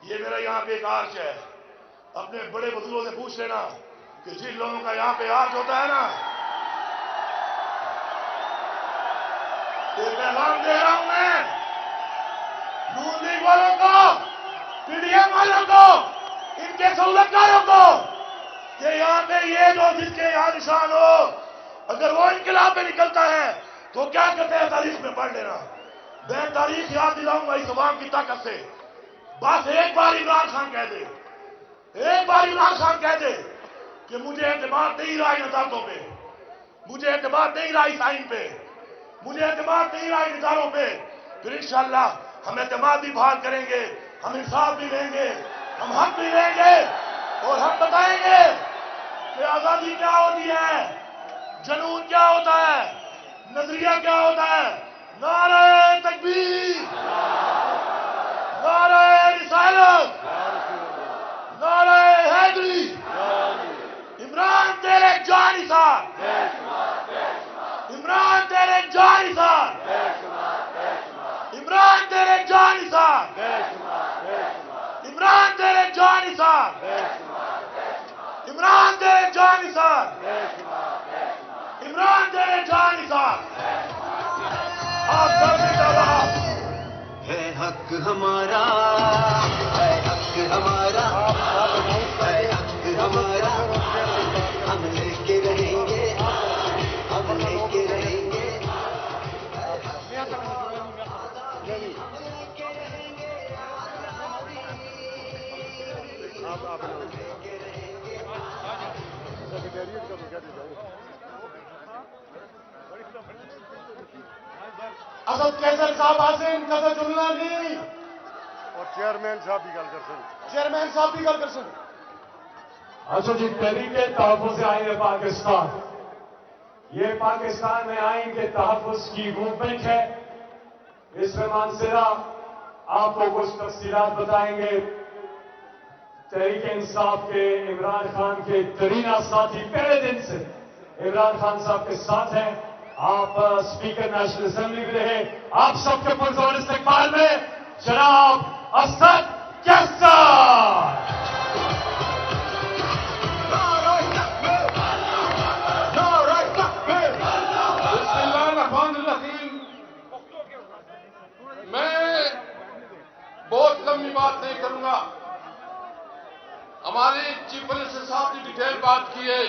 یہ میرا یہاں پہ ایک آرچ ہے, اپنے بڑے بزرگوں سے پوچھ لینا کہ جن لوگوں کا یہاں پہ آرچ ہوتا ہے نا, یہ پیغام دے رہا ہوں میں نون لیگ والوں کو, پی ڈی ایم والوں کو, ان کے سہولتکاروں کو, کہ یہاں پہ یہ جو جس کے یہاں نشان ہو, اگر وہ انقلاب میں نکلتا ہے تو کیا کرتے ہیں تاریخ میں پڑھ لینا. میں تاریخ یاد دلاؤں گا اس عوام کی طاقت سے. بس ایک بار عمران خان کہہ دے, ایک بار عمران خان کہہ دے کہ مجھے اعتماد نہیں رہا ان عدالتوں پہ, مجھے اعتماد نہیں رہا اس آئین پہ, مجھے اعتماد نہیں رہا ان اداروں پہ, پھر انشاءاللہ ہم اعتماد بھی بحال کریں گے, ہم انصاف بھی لیں گے, ہم حق بھی لیں گے, اور ہم بتائیں گے کہ آزادی کیا ہوتی ہے, جنون کیا ہوتا ہے, نظریہ کیا ہوتا ہے. نعرہ تکبیر, نعرہ رسالت, نعرہ حیدری, عمران تیرے جانثار, عمران تیرے جانثار, عمران تیرے جانثار, عمران تیرے جانثار, عمران تیرے جانثار, عمران تیرے جانثار. آپ سب سے ہے حق ہمارا, ہے حق ہمارا, ہے حق ہمارا, ہم لے کے رہیں گے, ہم لے کے رہیں گے. اسد کیسر صاحب آسن کسا جملہ نہیں, اور چیئرمین صاحب بھی گل کر سکتے, چیئرمین صاحب بھی گل کر سن. اچھا جی, تحریک تحفظ آئین پاکستان, یہ پاکستان میں آئین کے تحفظ کی موومنٹ ہے. اس میں مانسرا آپ کو کچھ تفصیلات بتائیں گے. تحریک انصاف کے عمران خان کے ترینہ ساتھی پہلے دن سے عمران خان صاحب کے ساتھ ہیں. آپ اسپیکر نیشنل اسمبلی بھی رہے. آپ سب کے پرزور استقبال میں جناب اسد کیسر. بسم اللہ الرحمن الرحیم. میں بہت لمبی بات نہیں کروں گا. ہمارے چیف منسٹر صاحب نے ڈیٹیل بات کی ہے.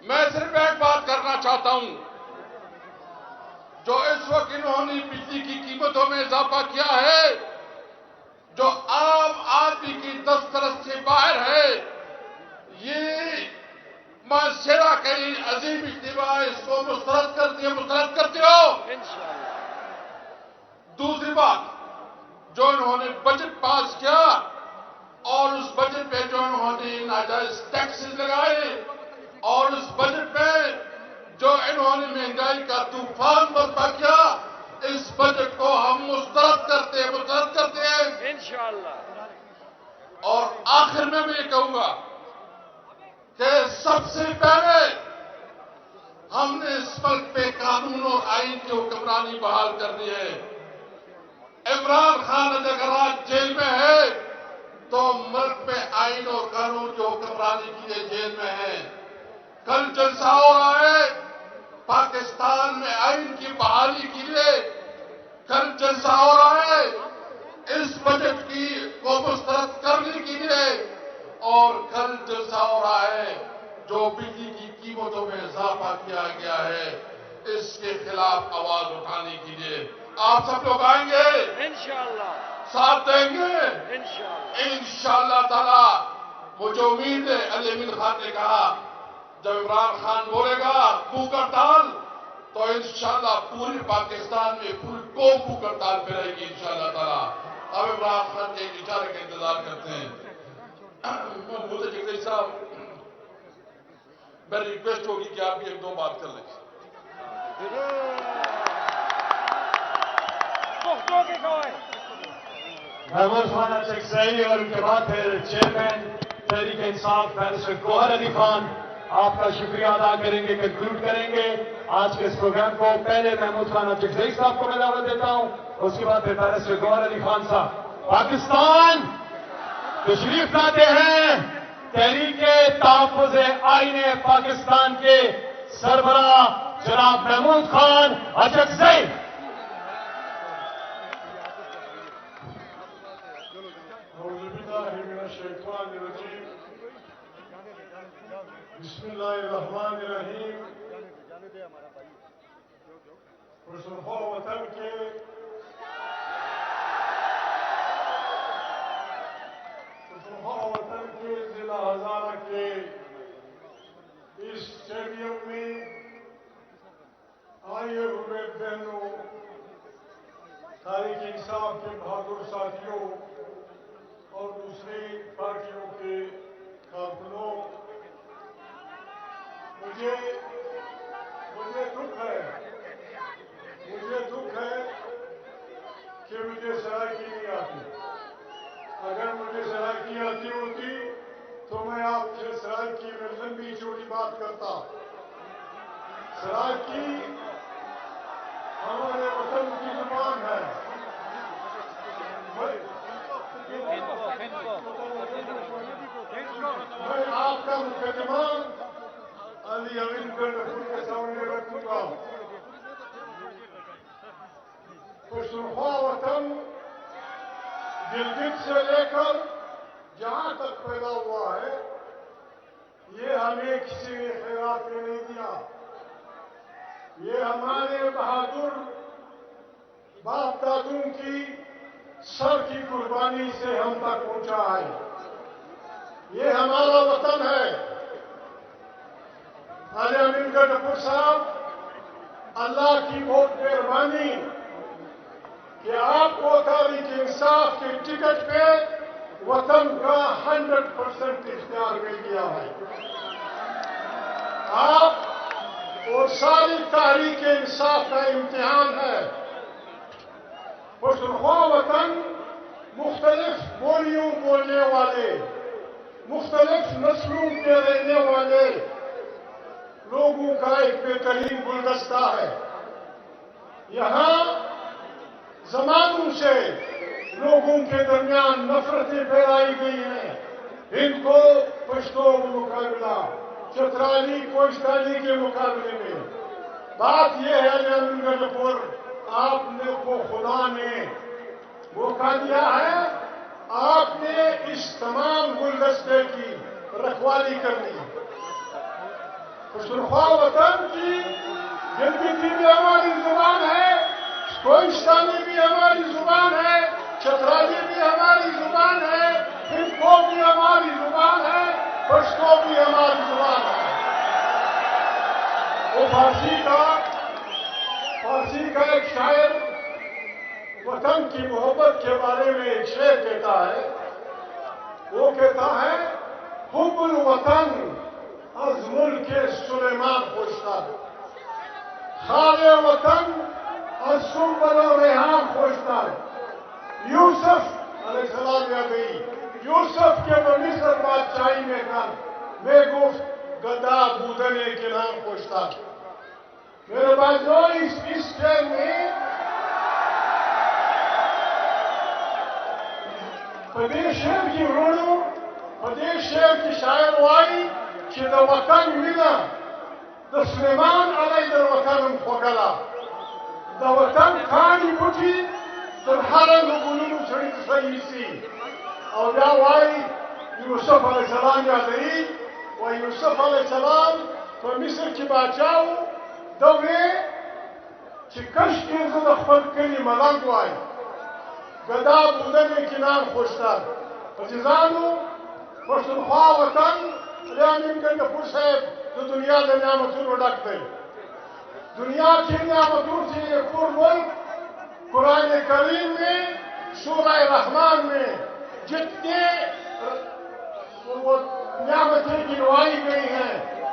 میں صرف ایک بات کرنا چاہتا ہوں. جو اس وقت انہوں نے بجلی کی قیمتوں میں اضافہ کیا ہے, جو عام آدمی کی دسترس سے باہر ہے, یہ معاشرہ کا عظیم اجتماع اس کو مسترد کرتے ہو. دوسری بات, جو انہوں نے بجٹ پاس کیا اور اس بجٹ پہ جو انہوں نے ناجائز ٹیکسز لگائے, اور اس بجٹ پہ جو انہوں نے مہنگائی کا طوفان برپا کیا, اس بجٹ کو ہم مسترد کرتے ہیں انشاءاللہ. اور آخر میں یہ کہوں گا کہ سب سے پہلے ہم نے اس ملک پہ قانون اور آئین کی حکمرانی بحال کرنی ہے. عمران خان اگر آج جیل میں ہے تو ملک میں آئین اور قانون کی حکمرانی کے لیے جیل میں ہے. کل جلسہ ہو رہا ہے پاکستان میں آئین کی بحالی کے لیے. کل جلسہ ہو رہا ہے اس بجٹ کو مسترد کرنے کے لیے. اور کل جلسہ ہو رہا ہے جو بجلی کی قیمتوں میں اضافہ کیا گیا ہے, اس کے خلاف آواز اٹھانے کے لیے. آپ سب لوگ آئیں گے انشاءاللہ, ساتھ دیں گے انشاءاللہ تعالی. مجھے امید ہے, علی امین خان نے کہا جب عمران خان بولے گا بھوک ہڑتال تو انشاءاللہ پوری پاکستان میں پوری قوم بھوک ہڑتال پہ رہے گی انشاءاللہ تعالی. اب عمران خان کے ایک اشارے کا انتظار کرتے ہیں. محمود جگدیش صاحب, میری ریکویسٹ ہوگی کہ آپ بھی ایک دو بات کر لیں. محمود خان اچکزئی اور ان کے بعد پھر چیئرمین تحریک انصاف بیرسٹر گوہر علی خان آپ کا شکریہ ادا کریں گے, کنکلوڈ کریں گے آج کے اس پروگرام کو. پہلے محمود خان اچکزئی صاحب کو میں دعوت دیتا ہوں, اس کے بعد پھر بیرسٹر گوہر علی خان صاحب. پاکستان تشریف لاتے ہیں تحریک تحفظ آئین پاکستان کے سربراہ جناب محمود خان اچکزئی. بسم اللہ الرحمن الرحیم. پرسنخوا وطن کے ضلع ہزارہ کے اس اسٹیڈیم میں آئے ہوئے بہنوں, تحریک انصاف کے بہادر ساتھیوں اور دوسری پارٹیوں کے کارکنوں, مجھے دکھ ہے کہ مجھے سرائکی نہیں آتی. اگر مجھے سرائکی آتی ہوتی تو میں آپ سے سرائکی میں لمبی چوڑی بات کرتا. سرائکی ہمارے وطن کی زبان ہے. میں آپ کا مقدمہ علی امین گنڈپور کے سامنے رکھوں گا. پشتونخوا وطن گلگت سے لے کر جہاں تک پیدا ہوا ہے, یہ ہمیں کسی نے خیرات میں نہیں دیا. یہ ہمارے بہادر باپ دادوں کی سر کی قربانی سے ہم تک پہنچا ہے. یہ ہمارا وطن ہے. علی امین گنڈپور صاحب, اللہ کی بہت مہربانی کہ آپ کو تحریک انصاف کے ٹکٹ پہ وطن کا 100% اختیار مل گیا ہے. آپ اور ساری تحریک انصاف کا امتحان ہے. پشتونخوا وطن مختلف بولیوں بولنے والے, مختلف نسلوں کے رہنے والے لوگوں کا ایک بہترین گلدستہ ہے. یہاں زمانوں سے لوگوں کے درمیان نفرتیں پھیلائی گئی ہیں. ہند کو پشتو مقابلہ, چترالی کوہستانی کے مقابلے میں. بات یہ ہے علی امین گنڈپور, آپ نے کو خدا نے موقع دیا ہے, آپ نے اس تمام گلدستے کی رکھوالی کرنی. پشتونخوا وطن کی گلگتی بھی ہماری زبان ہے, کوہستانی بھی ہماری زبان ہے, چترالی بھی ہماری زبان ہے, ہندکو بھی ہماری زبان ہے, پشتو بھی ہماری زبان ہے. وہ فارسی کا ایک شاعر وطن کی محبت کے بارے میں ایک شعر کہتا ہے. وہ کہتا ہے, حب الوطن از ملک سلیمان خوشتر, خال وطن از سنبل و ریحان خوشتر. یوسف علیہ السلام یا گئی, یوسف کے مصر بادشاہی میں کر میں گفت گدا بودن کے نام خوشتر. میرے بھائیو, اس شعر میں پدیش شعر کی روڑوں, پدیش شعر کی شاعر وائی کہ دا وطن منا دا سلیمان علیہ در وطن خوگلا. دا وطن کھانی بٹی در حرم گلونو سڑی تسایی سی. اور بیا وائی یوسف علیہ السلام یادئی, و یوسف علیہ السلام تو مصر کی بادشاہو دوے چی کش کنزد اخفر کلی ملنگ وائی گدا بودن کی نام خوشتر. عزیزانو, پشتونخوا وطن علی امین گنڈپور صاحب تو دنیا دے نعمتوں ڈک دے. دنیا کی نعمتوں سے ایک اور ملک قرآن کریم میں سورہ رحمان میں جتنے نعمتیں گنوائی گئی ہیں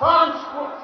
5